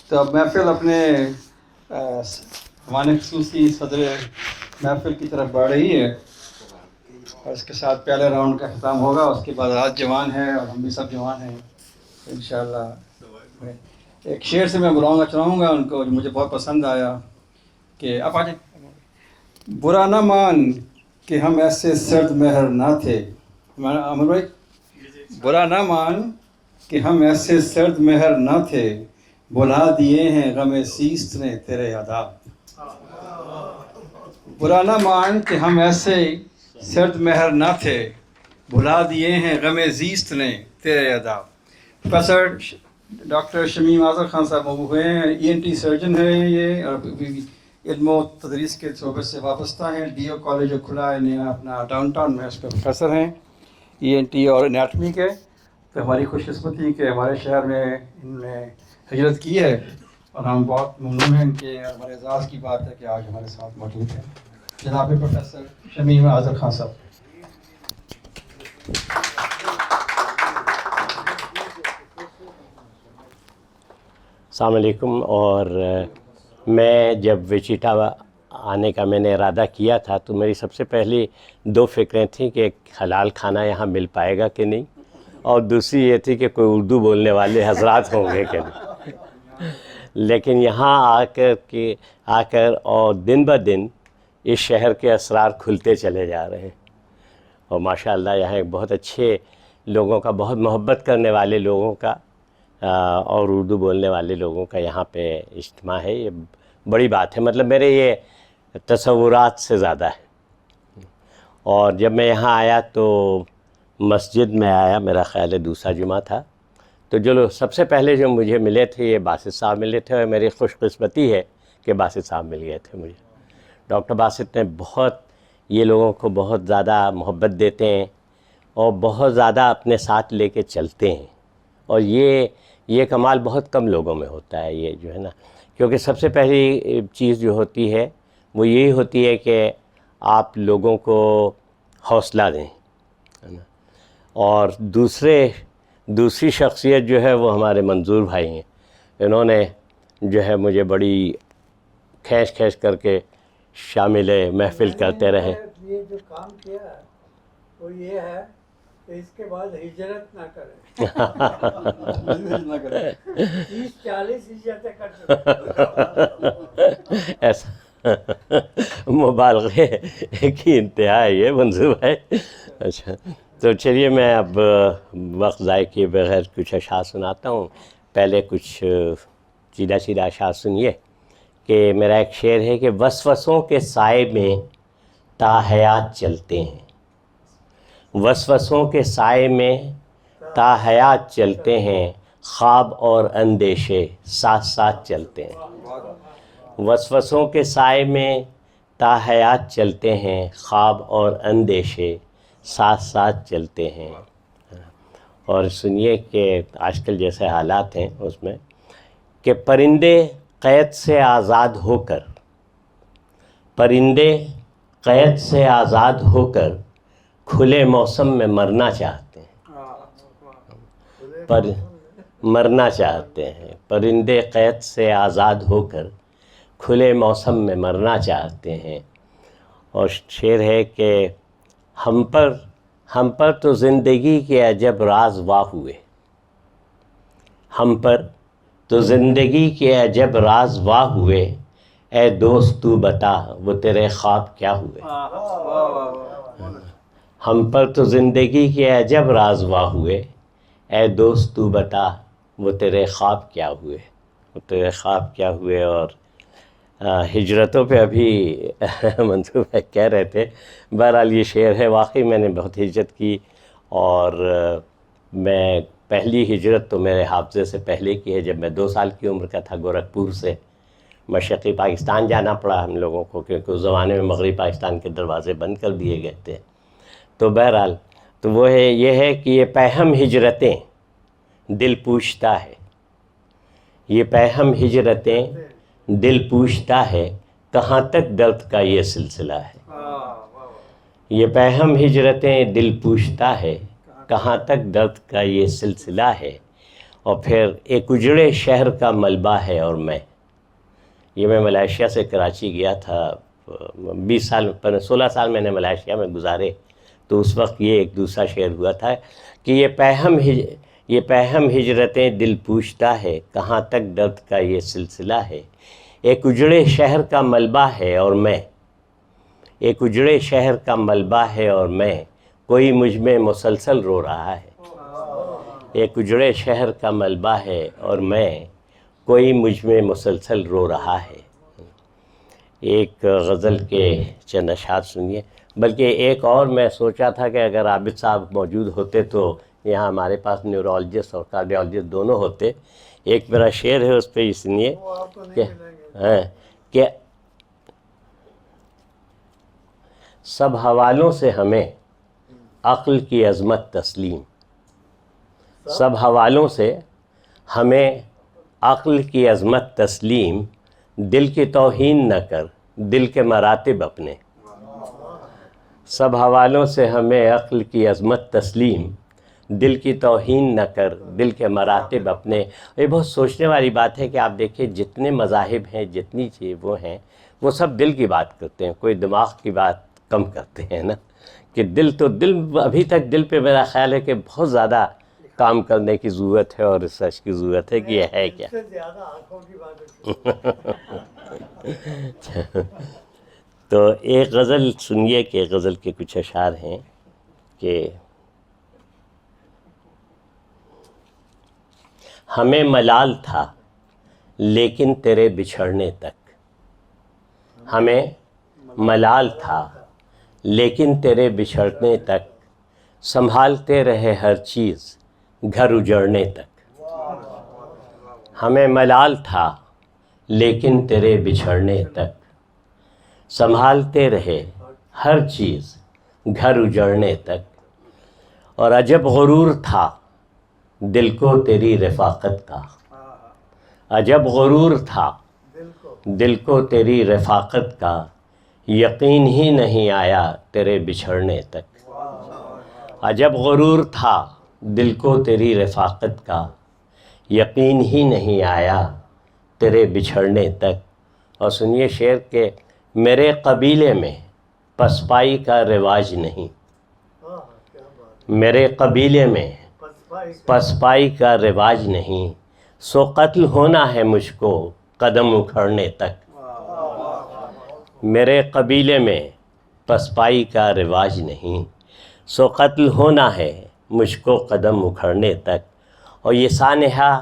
تو اب محفل اپنے ہمارے خصوصی صدر محفل کی طرف بڑھ رہی ہے. اور اس کے ساتھ پہلے راؤنڈ کا اختتام ہوگا. اس کے بعد رات جوان ہے اور ہم بھی سب جوان ہیں انشاءاللہ. ایک شعر سے میں بلاؤں چاہوں گا ان کو جو مجھے بہت پسند آیا کہ آپ آ جائیں. برا نہ مان کہ ہم ایسے سرد مہر نہ تھے. امر بھائی، برا نہ مان کہ ہم ایسے سرد مہر نہ تھے، بلا دیے ہیں غم سیست نے تیرے آداب. برا نہ مان کہ ہم ایسے سرد مہر نہ تھے، بھلا دیے ہیں غم زیست نے تیرے آداب. پروفیسر ڈاکٹر شمیم آذر خان صاحب ہوئے ہیں، ENT سرجن ہیں یہ، اور علم و تدریس کے شعبے سے وابستہ ہیں. ڈیو کالج جو کھلا ہے نیا اپنا ڈاؤن ٹاؤن میں، اس کے پروفیسر ہیں ENT اور انیٹمی کے. تو ہماری خوش قسمتی کہ ہمارے شہر میں ان نے ہجرت کی ہے اور ہم بہت ممنون ہیں ان کے. ہمارے اعزاز کی بات ہے کہ آج ہمارے ساتھ موجود ہیں جناب پروفیسر شمیم آذر خان صاحب. السلام علیکم. اور میں جب وچیٹا آنے کا میں نے ارادہ کیا تھا تو میری سب سے پہلی 2 فکریں تھیں کہ حلال کھانا یہاں مل پائے گا کہ نہیں، اور دوسری یہ تھی کہ کوئی اردو بولنے والے حضرات ہوں گے کہ نہیں. لیکن یہاں آ کر اور دن بہ دن اس شہر کے اسرار کھلتے چلے جا رہے ہیں. اور ماشاءاللہ یہاں ایک بہت اچھے لوگوں کا، بہت محبت کرنے والے لوگوں کا اور اردو بولنے والے لوگوں کا یہاں پہ اجتماع ہے. یہ بڑی بات ہے، مطلب میرے یہ تصورات سے زیادہ ہے. اور جب میں یہاں آیا تو مسجد میں آیا، میرا خیال ہے دوسرا جمعہ تھا، تو جو لوگ سب سے پہلے جو مجھے ملے تھے یہ باسط صاحب ملے تھے. اور میری خوش قسمتی ہے کہ باسط صاحب مل گئے تھے مجھے. ڈاکٹر باسط نے بہت یہ لوگوں کو بہت زیادہ محبت دیتے ہیں اور بہت زیادہ اپنے ساتھ لے کے چلتے ہیں. اور یہ کمال بہت کم لوگوں میں ہوتا ہے یہ جو ہے نا، کیونکہ سب سے پہلی چیز جو ہوتی ہے وہ یہی ہوتی ہے کہ آپ لوگوں کو حوصلہ دیں، ہے نا. اور دوسری شخصیت جو ہے وہ ہمارے منظور بھائی ہیں. انہوں نے جو ہے مجھے بڑی کھینچ کر کے شامل محفل کرتے رہے. یہ جو کام کیا ہے وہ یہ ہے کہ اس کے بعد ہجرت نہ کریں. 30-40 ہجرتیں کر چکے. ایسا مبالغے کی انتہا ہے یہ منظور ہے. اچھا تو چلیے میں اب وقت ضائع کیے بغیر کچھ اشعار سناتا ہوں. پہلے کچھ سیدھا اشعار سنیے کہ میرا ایک شعر ہے کہ وسوسوں کے سائے میں تا حیات چلتے ہیں، وسوسوں کے سائے میں تا حیات چلتے ہیں، خواب اور اندیشے ساتھ ساتھ چلتے ہیں. وسوسوں کے سائے میں تا حیات چلتے ہیں، خواب اور اندیشے ساتھ ساتھ چلتے ہیں. اور سنیے کہ آج کل جیسے حالات ہیں اس میں کہ پرندے قید سے آزاد ہو کر، پرندے قید سے آزاد ہو کر کھلے موسم میں مرنا چاہتے ہیں. مرنا چاہتے ہیں، پرندے قید سے آزاد ہو کر کھلے موسم میں مرنا چاہتے ہیں. اور شعر ہے کہ ہم پر تو زندگی کے عجب راز واہ ہوئے، ہم پر تو زندگی کے عجب راز واہ ہوئے، اے دوست تو بتا وہ تیرے خواب کیا ہوئے. ہم پر تو زندگی کے عجب راز واہ ہوئے، اے دوست تو بتا وہ تیرے خواب کیا ہوئے، وہ تیرے خواب کیا ہوئے. اور ہجرتوں پہ ابھی منصور بھائی کہہ رہے تھے. بہرحال یہ شعر ہے، واقعی میں نے بہت ہجرت کی. اور میں پہلی ہجرت تو میرے حافظے سے پہلے کی ہے، جب میں 2 سال کی عمر کا تھا. گورکھپور سے مشرقی پاکستان جانا پڑا ہم لوگوں کو، کیونکہ اس زمانے میں مغربی پاکستان کے دروازے بند کر دیے گئے تھے. تو بہرحال تو وہ ہے یہ ہے کہ یہ پیہم ہجرتیں دل پوچھتا ہے، یہ پیہم ہجرتیں دل پوچھتا ہے، کہاں تک درد کا یہ سلسلہ ہے. یہ پیہم ہجرتیں دل پوچھتا ہے، کہاں تک درد کا یہ سلسلہ ہے. اور پھر ایک اجڑے شہر کا ملبہ ہے اور میں ملائیشیا سے کراچی گیا تھا. 16 سال میں نے ملائیشیا میں گزارے. تو اس وقت یہ ایک دوسرا شعر ہوا تھا کہ یہ پہم ہجرتیں دل پوچھتا ہے، کہاں تک درد کا یہ سلسلہ ہے، ایک اجڑے شہر کا ملبہ ہے اور میں، ایک اجڑے شہر کا ملبہ ہے اور میں، کوئی مجھ میں مسلسل رو رہا ہے، ایک اجڑے شہر کا ملبہ ہے اور میں، کوئی مجھ میں مسلسل رو رہا ہے۔ ایک غزل کے چند اشعار سنیے، بلکہ ایک اور میں سوچا تھا کہ اگر عابد صاحب موجود ہوتے تو یہاں ہمارے پاس نیورولوجسٹ اور کارڈیولوجسٹ دونوں ہوتے۔ ایک میرا شعر ہے، اس پہ ہی سنیے کہ سب حوالوں سے ہمیں عقل کی عظمت تسلیم، سب حوالوں سے ہمیں عقل کی عظمت تسلیم، دل کی توہین نہ کر دل کے مراتب اپنے، سب حوالوں سے ہمیں عقل کی عظمت تسلیم، دل کی توہین نہ کر دل کے مراتب اپنے۔ یہ بہت سوچنے والی بات ہے کہ آپ دیکھیں جتنے مذاہب ہیں، جتنی چیز وہ ہیں، وہ سب دل کی بات کرتے ہیں، کوئی دماغ کی بات کم کرتے ہیں نا، کہ دل ابھی تک دل پہ میرا خیال ہے کہ بہت زیادہ کام کرنے کی ضرورت ہے اور ریسرچ کی ضرورت ہے کہ یہ ہے کیا۔ تو ایک غزل سنیے کہ غزل کے کچھ اشعار ہیں کہ ہمیں ملال تھا لیکن تیرے بچھڑنے تک، ہمیں ملال تھا لیکن تیرے بچھڑنے تک، سنبھالتے رہے ہر چیز گھر اجڑنے تک، ہمیں ملال تھا لیکن تیرے بچھڑنے تک، سنبھالتے رہے ہر چیز گھر اجڑنے تک، اور عجب غرور تھا دل کو تیری رفاقت کا، عجب غرور تھا دل کو تیری رفاقت کا، یقین ہی نہیں آیا تیرے بچھڑنے تک، عجب غرور تھا دل کو تیری رفاقت کا، یقین ہی نہیں آیا تیرے بچھڑنے تک۔ اور سنیے شعر کہ میرے قبیلے میں پسپائی کا رواج نہیں، میرے قبیلے میں پسپائی کا رواج نہیں، سو قتل ہونا ہے مجھ کو قدم اکھڑنے تک، میرے قبیلے میں پسپائی کا رواج نہیں، سو قتل ہونا ہے مجھ کو قدم اکھڑنے تک، اور یہ سانحہ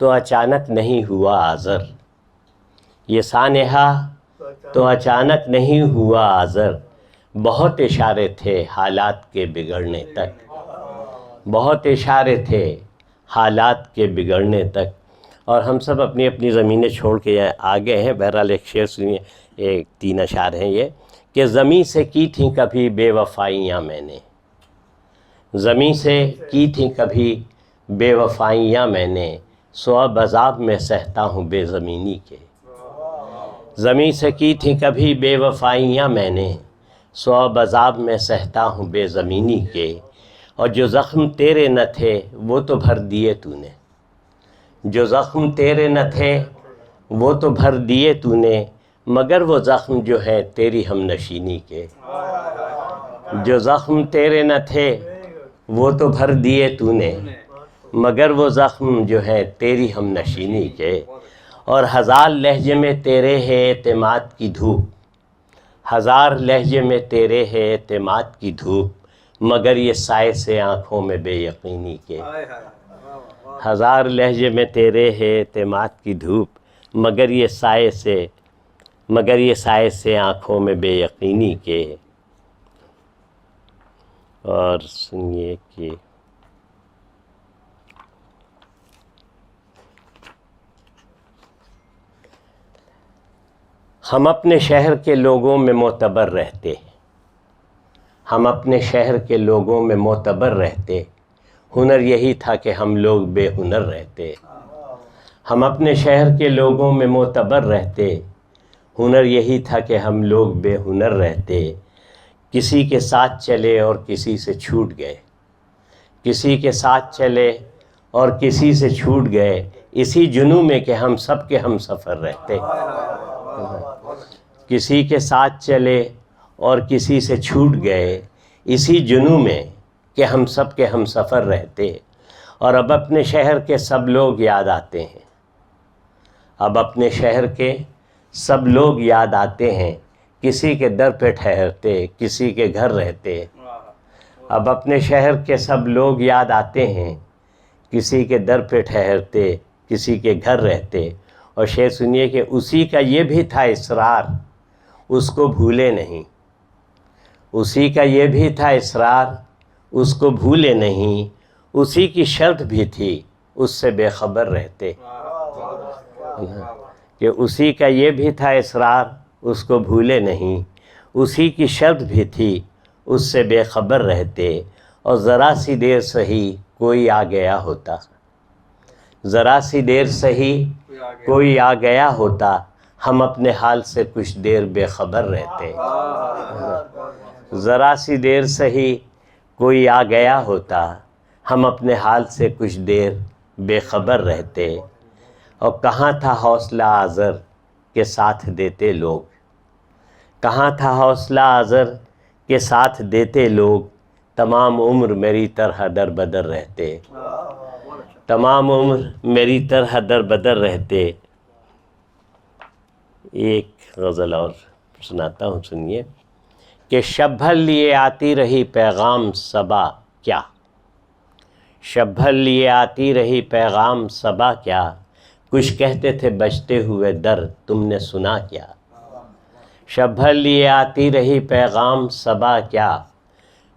تو اچانک نہیں ہوا آزر، یہ سانحہ تو اچانک نہیں ہوا آزر، بہت اشارے تھے حالات کے بگڑنے تک، بہت اشارے تھے حالات کے بگڑنے تک۔ اور ہم سب اپنی اپنی زمینیں چھوڑ کے آگے ہیں۔ بہرحال ایک شعر سنیے، ایک 3 اشعار ہیں یہ کہ زمیں سے کی تھیں کبھی بے وفائیاں میں نے، زمیں سے کی تھیں کبھی بے وفائیاں میں نے، سو اب عذاب میں سہتا ہوں بے زمینی کے، زمیں سے کی تھیں کبھی بے وفائیاں میں نے، سو اب عذاب میں سہتا ہوں بے زمینی کے، اور جو زخم تیرے نہ تھے وہ تو بھر دیے تو نے، جو زخم تیرے نہ تھے وہ تو بھر دیے تو نے، مگر وہ زخم جو ہے تیری ہم نشینی کے، جو زخم تیرے نہ تھے وہ تو بھر دیے تو نے، مگر وہ زخم جو ہے تیری ہم نشینی کے، اور ہزار لہجے میں تیرے ہے اعتماد کی دھوپ، ہزار لہجے میں تیرے ہے اعتماد کی دھوپ، مگر یہ سائے سے آنکھوں میں بے یقینی کے، ہزار لہجے میں تیرے ہے اعتماد کی دھوپ، مگر یہ سائے سے آنکھوں میں بے یقینی کے۔ اور سنیے کہ ہم اپنے شہر کے لوگوں میں معتبر رہتے، ہم اپنے شہر کے لوگوں میں معتبر رہتے، ہنر یہی تھا کہ ہم لوگ بے ہنر رہتے، ہم اپنے شہر کے لوگوں میں معتبر رہتے، ہنر یہی تھا کہ ہم لوگ بے ہنر رہتے، کسی کے ساتھ چلے اور کسی سے چھوٹ گئے، کسی کے ساتھ چلے اور کسی سے چھوٹ گئے، اسی جنوں میں کہ ہم سب کے ہم سفر رہتے، کسی کے ساتھ چلے اور کسی سے چھوٹ گئے، اسی جنوں میں کہ ہم سب کے ہم سفر رہتے، اور اب اپنے شہر کے سب لوگ یاد آتے ہیں، اب اپنے شہر کے سب لوگ یاد آتے ہیں، کسی کے در پہ ٹھہرتے کسی کے گھر رہتے، اب اپنے شہر کے سب لوگ یاد آتے ہیں، کسی کے در پہ ٹھہرتے کسی کے گھر رہتے۔ اور شعر سنیے کہ اسی کا یہ بھی تھا اصرار، اس کو بھولے نہیں، اسی کا یہ بھی تھا اصرار، اس کو بھولے نہیں، اسی کی شرط بھی تھی اس سے بے خبر رہتے، کہ اسی کا یہ بھی تھا اصرار، اس کو بھولے نہیں، اسی کی شرط بھی تھی اس سے بے خبر رہتے۔ اور ذرا سی دیر سہی کوئی آ گیا ہوتا، ذرا سی دیر سہی کوئی آ گیا ہوتا، ہم اپنے حال سے کچھ دیر بے خبر رہتے، ذرا سی دیر سہی کوئی آ گیا ہوتا، ہم اپنے حال سے کچھ دیر بے خبر رہتے۔ اور کہاں تھا حوصلہ آزر کے ساتھ دیتے لوگ، کہاں تھا حوصلہ آزر کے ساتھ دیتے لوگ، تمام عمر میری طرح در بدر رہتے، تمام عمر میری طرح در بدر رہتے۔ ایک غزل اور سناتا ہوں، سنیے کہ شب بھر لیے آتی رہی پیغام صبا کیا، شب بھر لیے آتی رہی پیغام صبا کیا، کچھ کہتے تھے بجتے ہوئے در تم نے سنا کیا، شب بھر لیے آتی رہی پیغام صبا کیا،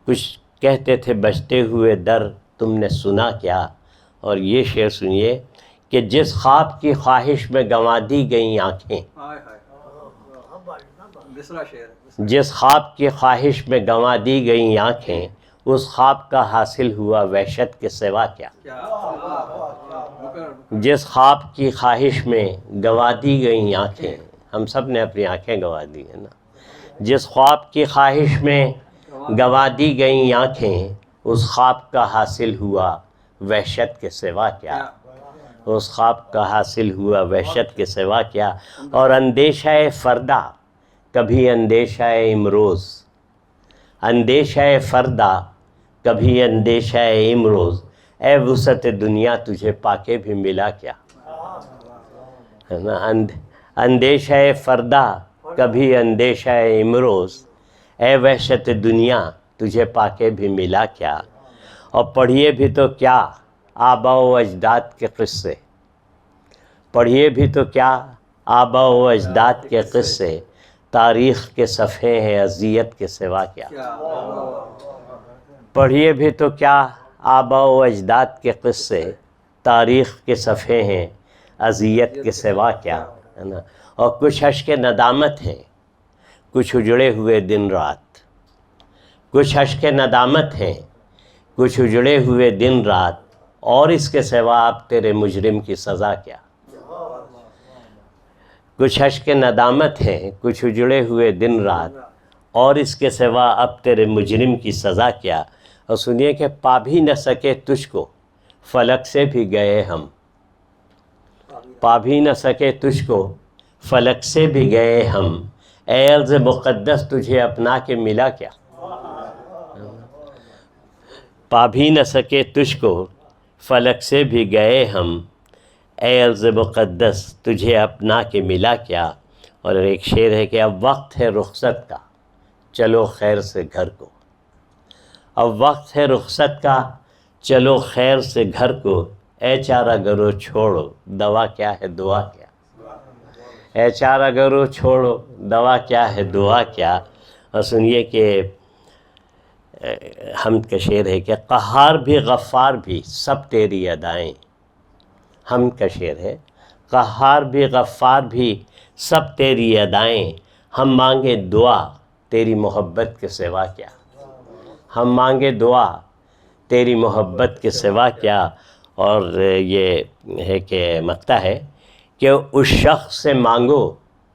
کچھ کہتے تھے بجتے ہوئے در تم نے سنا کیا۔ اور یہ شعر سنیے کہ جس خواب کی خواہش میں گنوا دی گئیں آنکھیں، جس خواب کی خواہش میں گنوا دی گئیں آنکھیں، اس خواب کا حاصل ہوا وحشت کے سوا کیا، جس خواب کی خواہش میں گنوا دی گئیں آنکھیں، ہم سب نے اپنی آنکھیں گنوا دی ہیں نا، جس خواب کی خواہش میں گنوا دی گئیں آنکھیں، اس خواب کا حاصل ہوا وحشت کے سوا کیا، اس خواب کا حاصل ہوا وحشت کے سوا کیا۔ اور اندیشہ فردا کبھی اندیشہ امروز، اندیشہ فردا کبھی اندیشہ امروز، اے وسعت دنیا تجھے پا کے بھی ملا کیا، ہے نا، اندیشہ فردا کبھی اندیشہ امروز، اے وحشت دنیا تجھے پا کے بھی ملا کیا۔ اور پڑھیے بھی تو کیا آبا و اجداد کے قصے، پڑھیے بھی تو کیا آبا و اجداد کے قصے، تاریخ کے صفحے ہیں اذیت کے سوا کیا، پڑھیے بھی تو کیا آبا و اجداد کے قصے، تاریخ کے صفحے ہیں اذیت کے سوا کیا، ہے نا۔ اور کچھ اشک ندامت ہیں، کچھ اجڑے ہوئے دن رات، کچھ اشک ندامت ہیں، کچھ اجڑے ہوئے دن رات، اور اس کے سوا اب تیرے مجرم کی سزا کیا، کچھ اشک ندامت ہیں، کچھ اجڑے ہوئے دن رات، اور اس کے سوا اب تیرے مجرم کی سزا کیا۔ اور سنیے کہ پا بھی نہ سکے تجھ کو فلک سے بھی گئے ہم، پا بھی نہ سکے تجھ کو فلک سے بھی گئے ہم، اے ارض مقدس تجھے اپنا کے ملا کیا، پا بھی نہ سکے تجھ کو فلک سے بھی گئے ہم، اے ارض مقدس تجھے اپنا کے ملا کیا۔ اور ایک شعر ہے کہ اب وقت ہے رخصت کا چلو خیر سے گھر کو، اب وقت ہے رخصت کا چلو خیر سے گھر کو، اے چارہ گرو چھوڑو دوا کیا ہے دعا کیا، اے چارہ گرو چھوڑو دوا کیا ہے دعا کیا۔ اور سنیے کہ حمد کا شعر ہے کہ قہار بھی غفار بھی سب تیری ادائیں، حمد کا شعر ہے قہار بھی غفار بھی سب تیری ادائیں، ہم مانگے دعا تیری محبت کے سوا کیا، ہم مانگے دعا تیری محبت کے سوا کیا۔ اور یہ ہے کہ مقطع ہے کہ اس شخص سے مانگو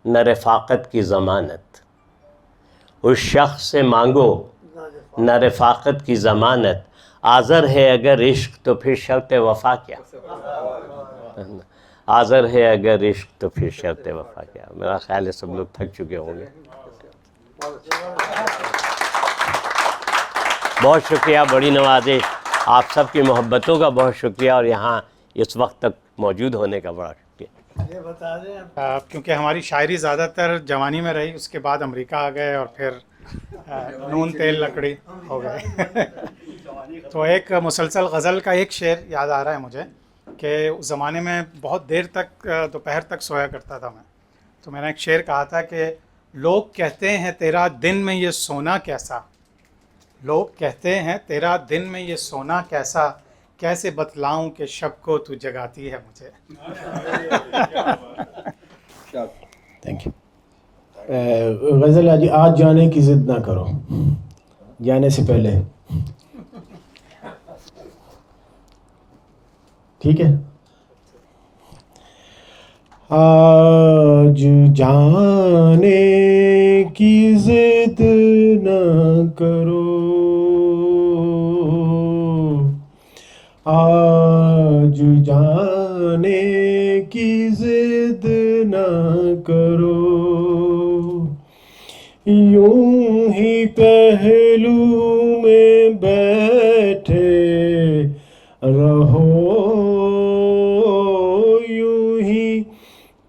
نہ رفاقت کی ضمانت، اس شخص سے مانگو نہ رفاقت کی ضمانت، آذر ہے اگر عشق تو پھر شرط وفا کیا، آذر ہے اگر عشق تو پھر شرط وفا کیا۔ میرا خیال ہے سب لوگ تھک چکے ہوں گے۔ بہت شکریہ، بڑی نوازش، آپ سب کی محبتوں کا بہت شکریہ، اور یہاں اس وقت تک موجود ہونے کا بڑا شکریہ۔ یہ بتا دیں کیونکہ ہماری شاعری زیادہ تر جوانی میں رہی، اس کے بعد امریکہ آ گئے اور پھر نون تیل لکڑی ہو گئے۔ تو ایک مسلسل غزل کا ایک شعر یاد آ رہا ہے مجھے کہ اس زمانے میں بہت دیر تک دوپہر تک سویا کرتا تھا میں، تو میں نے ایک شعر کہا تھا کہ لوگ کہتے ہیں تیرا دن میں یہ سونا کیسا، لوگ کہتے ہیں تیرا دن میں یہ سونا کیسا، کیسے بتلاؤں کہ شب کو تو جگاتی ہے مجھے۔ Thank you. غزل آج جانے کی ضد نہ کرو، جانے سے پہلے، ٹھیک ہے؟ آج جانے کی ضد نہ کرو، آج جانے کی ضد نہ کرو، یوں ہی پہلو میں بیٹھے رہو، یوں ہی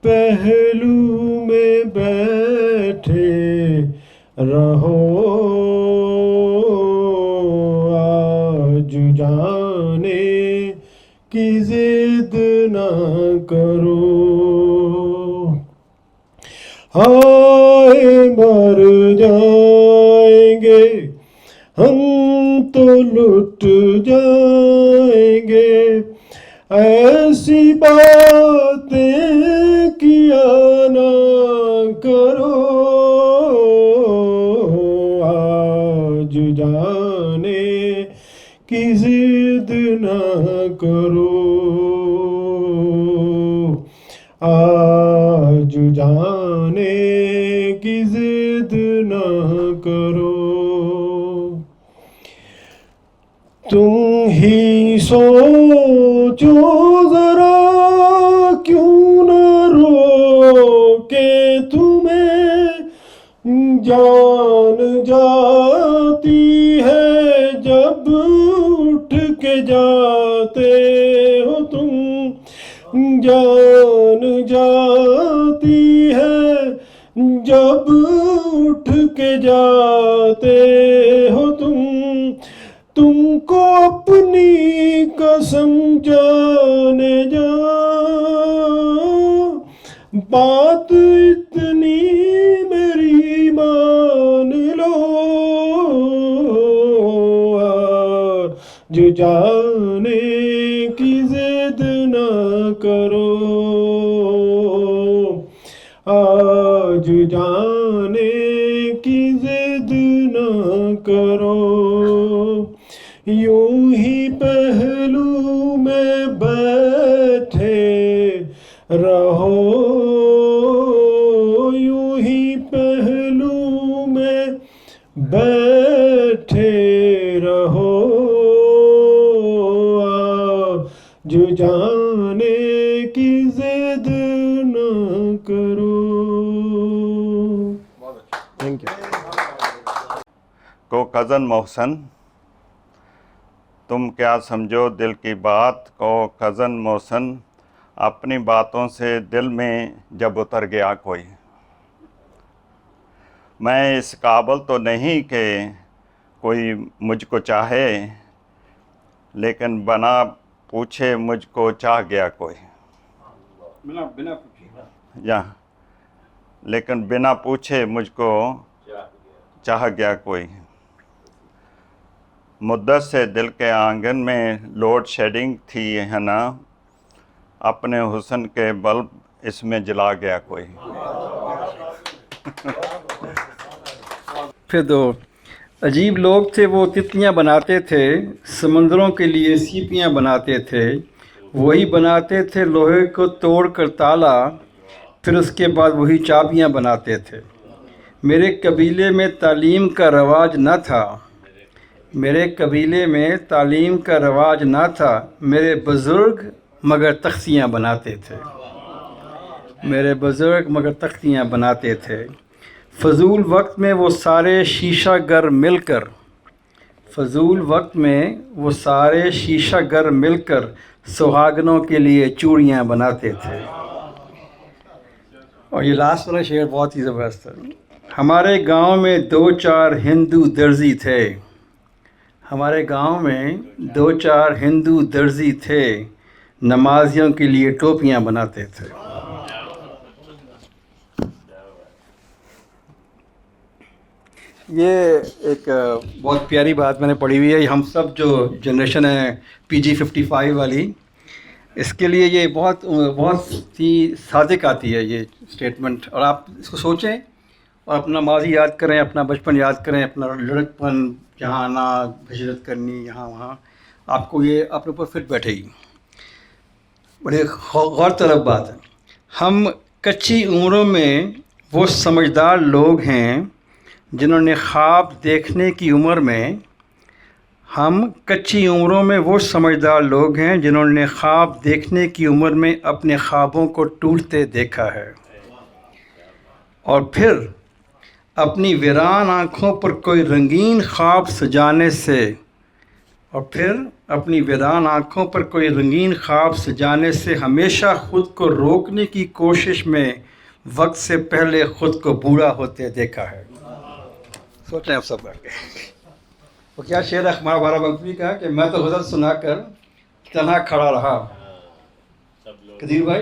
پہلو میں بیٹھے رہو، آج جانے کی ضد نہ کرو، ہائے مر جائیں گے ہم تو لٹ جائیں گے، ایسی باتیں کیا نہ کرو، آج جانے کی ضد نہ کرو، آج جانے کی ضد نہ کرو، تم ہی سوچو ذرا کیوں نہ روکے تمہیں، جان جاتی ہے جب اٹھ کے جاتے ہو تم، جان جاتی ہے جب اٹھ کے جاتے ہو تم کو اپنی قسم جانے جا، بات اتنی میری مان لو، آج جانے کی ضد نہ کرو، آج جانے کی ضد نہ کرو، یوں ہی پہلو میں بیٹھے رہو، یوں ہی پہلو میں بیٹھے رہو، آج جانے کی ضد نہ کرو۔ Thank you. کو کزن محسن، تم کیا سمجھو دل کی بات کو کزن محسن، اپنی باتوں سے دل میں جب اتر گیا کوئی، میں اس قابل تو نہیں کہ کوئی مجھ کو چاہے، لیکن بنا پوچھے مجھ کو چاہ گیا کوئی، بنا پوچھے، یا لیکن بنا پوچھے مجھ کو چاہ گیا کوئی، مدت سے دل کے آنگن میں لوڈ شیڈنگ تھی ہے نا، اپنے حسن کے بلب اس میں جلا گیا کوئی۔ پھر دو عجیب لوگ تھے وہ، تتلیاں بناتے تھے، سمندروں کے لیے سیپیاں بناتے تھے، وہی بناتے تھے لوہے کو توڑ کر تالا، پھر اس کے بعد وہی چابیاں بناتے تھے۔ میرے قبیلے میں تعلیم کا رواج نہ تھا، میرے قبیلے میں تعلیم کا رواج نہ تھا، میرے بزرگ مگر تختیاں بناتے تھے، میرے بزرگ مگر تختیاں بناتے تھے۔ فضول وقت میں وہ سارے شیشہ گر مل کر، فضول وقت میں وہ سارے شیشہ گر مل کر سہاگنوں کے لیے چوڑیاں بناتے تھے. اور یہ لاسٹ والا شعر بہت ہی زبردست ہے. ہمارے گاؤں میں 2-4 ہندو درزی تھے. ہمارے گاؤں میں 2-4 ہندو درزی تھے، نمازیوں کے لیے ٹوپیاں بناتے تھے. یہ ایک بہت پیاری بات میں نے پڑھی ہوئی ہے. ہم سب جو جنریشن ہے PG55 والی، اس کے لیے یہ بہت ہی صادق آتی ہے یہ اسٹیٹمنٹ. اور آپ اس کو سوچیں اور اپنا ماضی یاد کریں، اپنا بچپن یاد کریں، اپنا لڑکپن، جہاں آنا، ہجرت کرنی، یہاں وہاں، آپ کو یہ اپنے اوپر فٹ بیٹھے گی. بڑے غور طلب بات ہے. ہم کچی عمروں میں وہ سمجھدار لوگ ہیں جنہوں نے خواب دیکھنے کی عمر میں، ہم کچی عمروں میں وہ سمجھدار لوگ ہیں جنہوں نے خواب دیکھنے کی عمر میں اپنے خوابوں کو ٹوٹتے دیکھا ہے، اور پھر اپنی ویران آنکھوں پر کوئی رنگین خواب سجانے سے، ہمیشہ خود کو روکنے کی کوشش میں وقت سے پہلے خود کو بوڑھا ہوتے دیکھا ہے. سوچیں آپ سب کر کے. وہ کیا شعر ہے ہمارا بارہ بنقوی کا کہ میں تو غزل سنا کر تنہا کھڑا رہا. قدیر بھائی،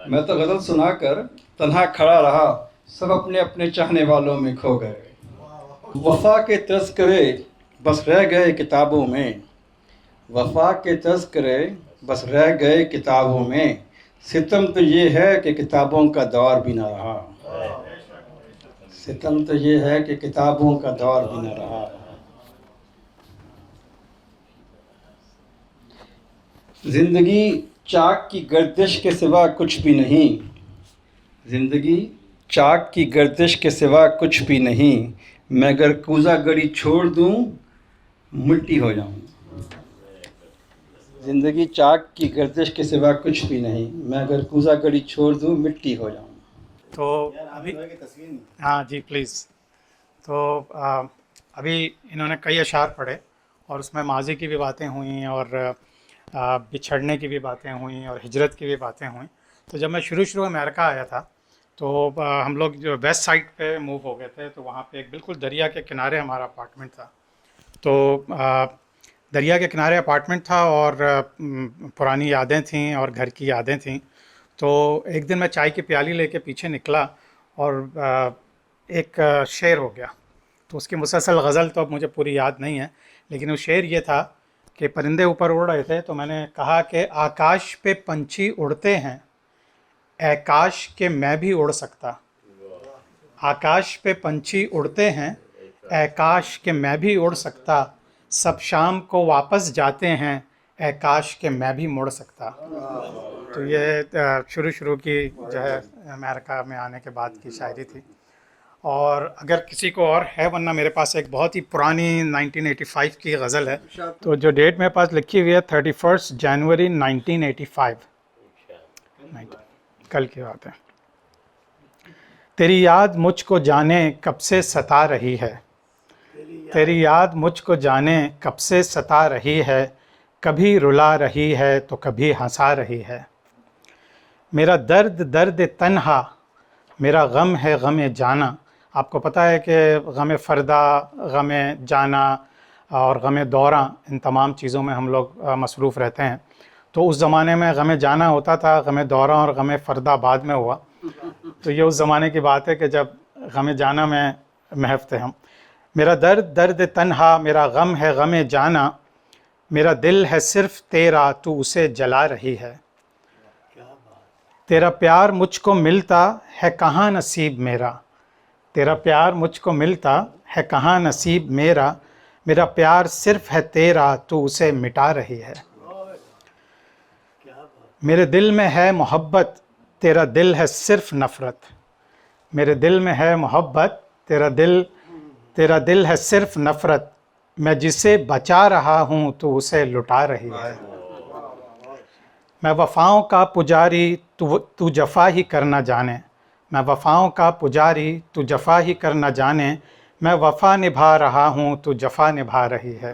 میں تو غزل سنا کر تنہا کھڑا رہا، سب اپنے اپنے چاہنے والوں میں کھو گئے. وفا کے تذکرے بس رہ گئے کتابوں میں، وفا کے تذکرے بس رہ گئے کتابوں میں، ستم تو یہ ہے کہ کتابوں کا دور بھی نہ رہا. ستم تو یہ ہے کہ کتابوں کا دور بھی نہ رہا. زندگی چاک کی گردش کے سوا کچھ بھی نہیں، زندگی چاک کی گردش کے سوا کچھ بھی نہیں، میں اگر کوزہ گڑی چھوڑ دوں مٹی ہو جاؤں. زندگی چاک کی گردش کے سوا کچھ بھی نہیں، میں اگر کوزہ گڑی چھوڑ دوں مٹی ہو جاؤں. تو ابھی ہاں جی پلیز. تو ابھی انہوں نے کئی اشعار پڑھے اور اس میں ماضی کی بھی باتیں ہوئیں اور بچھڑنے کی بھی باتیں ہوئیں اور ہجرت کی بھی باتیں ہوئیں. تو جب میں شروع میں امریکہ آیا تھا تو ہم لوگ جو ویسٹ سائڈ پہ موو ہو گئے تھے، تو وہاں پہ ایک بالکل دریا کے کنارے ہمارا اپارٹمنٹ تھا. تو دریا کے کنارے اپارٹمنٹ تھا اور پرانی یادیں تھیں اور گھر کی یادیں تھیں. تو ایک دن میں چائے کی پیالی لے کے پیچھے نکلا اور ایک شعر ہو گیا. تو اس کی مسلسل غزل تو اب مجھے پوری یاد نہیں ہے، لیکن وہ شعر یہ تھا کہ پرندے اوپر اڑ رہے تھے، تو میں نے کہا کہ آکاش پہ پنچھی اڑتے ہیں، اے کاش کہ میں بھی اڑ سکتا. آکاش پہ پنچھی اڑتے ہیں، اے کاش کہ میں بھی اڑ سکتا، سب شام کو واپس جاتے ہیں، اے کاش کہ میں بھی مڑ سکتا. تو یہ شروع کی جو ہے امریکہ میں آنے کے بعد کی شاعری تھی. اور اگر کسی کو اور ہے، ورنہ میرے پاس ایک بہت ہی پرانی 1985 کی غزل ہے. تو جو ڈیٹ میرے پاس لکھی ہوئی ہے 31 جنوری 1985، کل کی بات ہے. تیری یاد مجھ کو جانے کب سے ستا رہی ہے، تیری یاد مجھ کو جانے کب سے ستا رہی ہے، کبھی رلا رہی ہے تو کبھی ہنسا رہی ہے. میرا درد تنہا، میرا غم ہے غم جانا. آپ کو پتہ ہے کہ غم فردا، غم جانا اور غم دوراں، ان تمام چیزوں میں ہم لوگ مصروف رہتے ہیں. تو اس زمانے میں غم جانا ہوتا تھا، غم دوراں اور غم فردا بعد میں ہوا. تو یہ اس زمانے کی بات ہے کہ جب غم جانا میں محو تھے ہم. میرا درد تنہا، میرا غم ہے غم جانا، میرا دل ہے صرف تیرا تو اسے جلا رہی ہے. تیرا پیار مجھ کو ملتا ہے کہاں نصیب میرا، تیرا پیار مجھ کو ملتا ہے کہاں نصیب میرا، میرا پیار صرف ہے تیرا تو اسے مٹا رہی ہے. میرے دل میں ہے محبت، تیرا دل ہے صرف نفرت. میرے دل میں ہے محبت، تیرا دل ہے صرف نفرت، میں جسے بچا رہا ہوں تو اسے لٹا رہی ہے. میں وفاؤں کا پجاری تو جفا ہی کرنا جانے، میں وفاؤں کا پجاری تو جفا ہی کرنا جانے، میں وفا نبھا رہا ہوں تو جفا نبھا رہی ہے.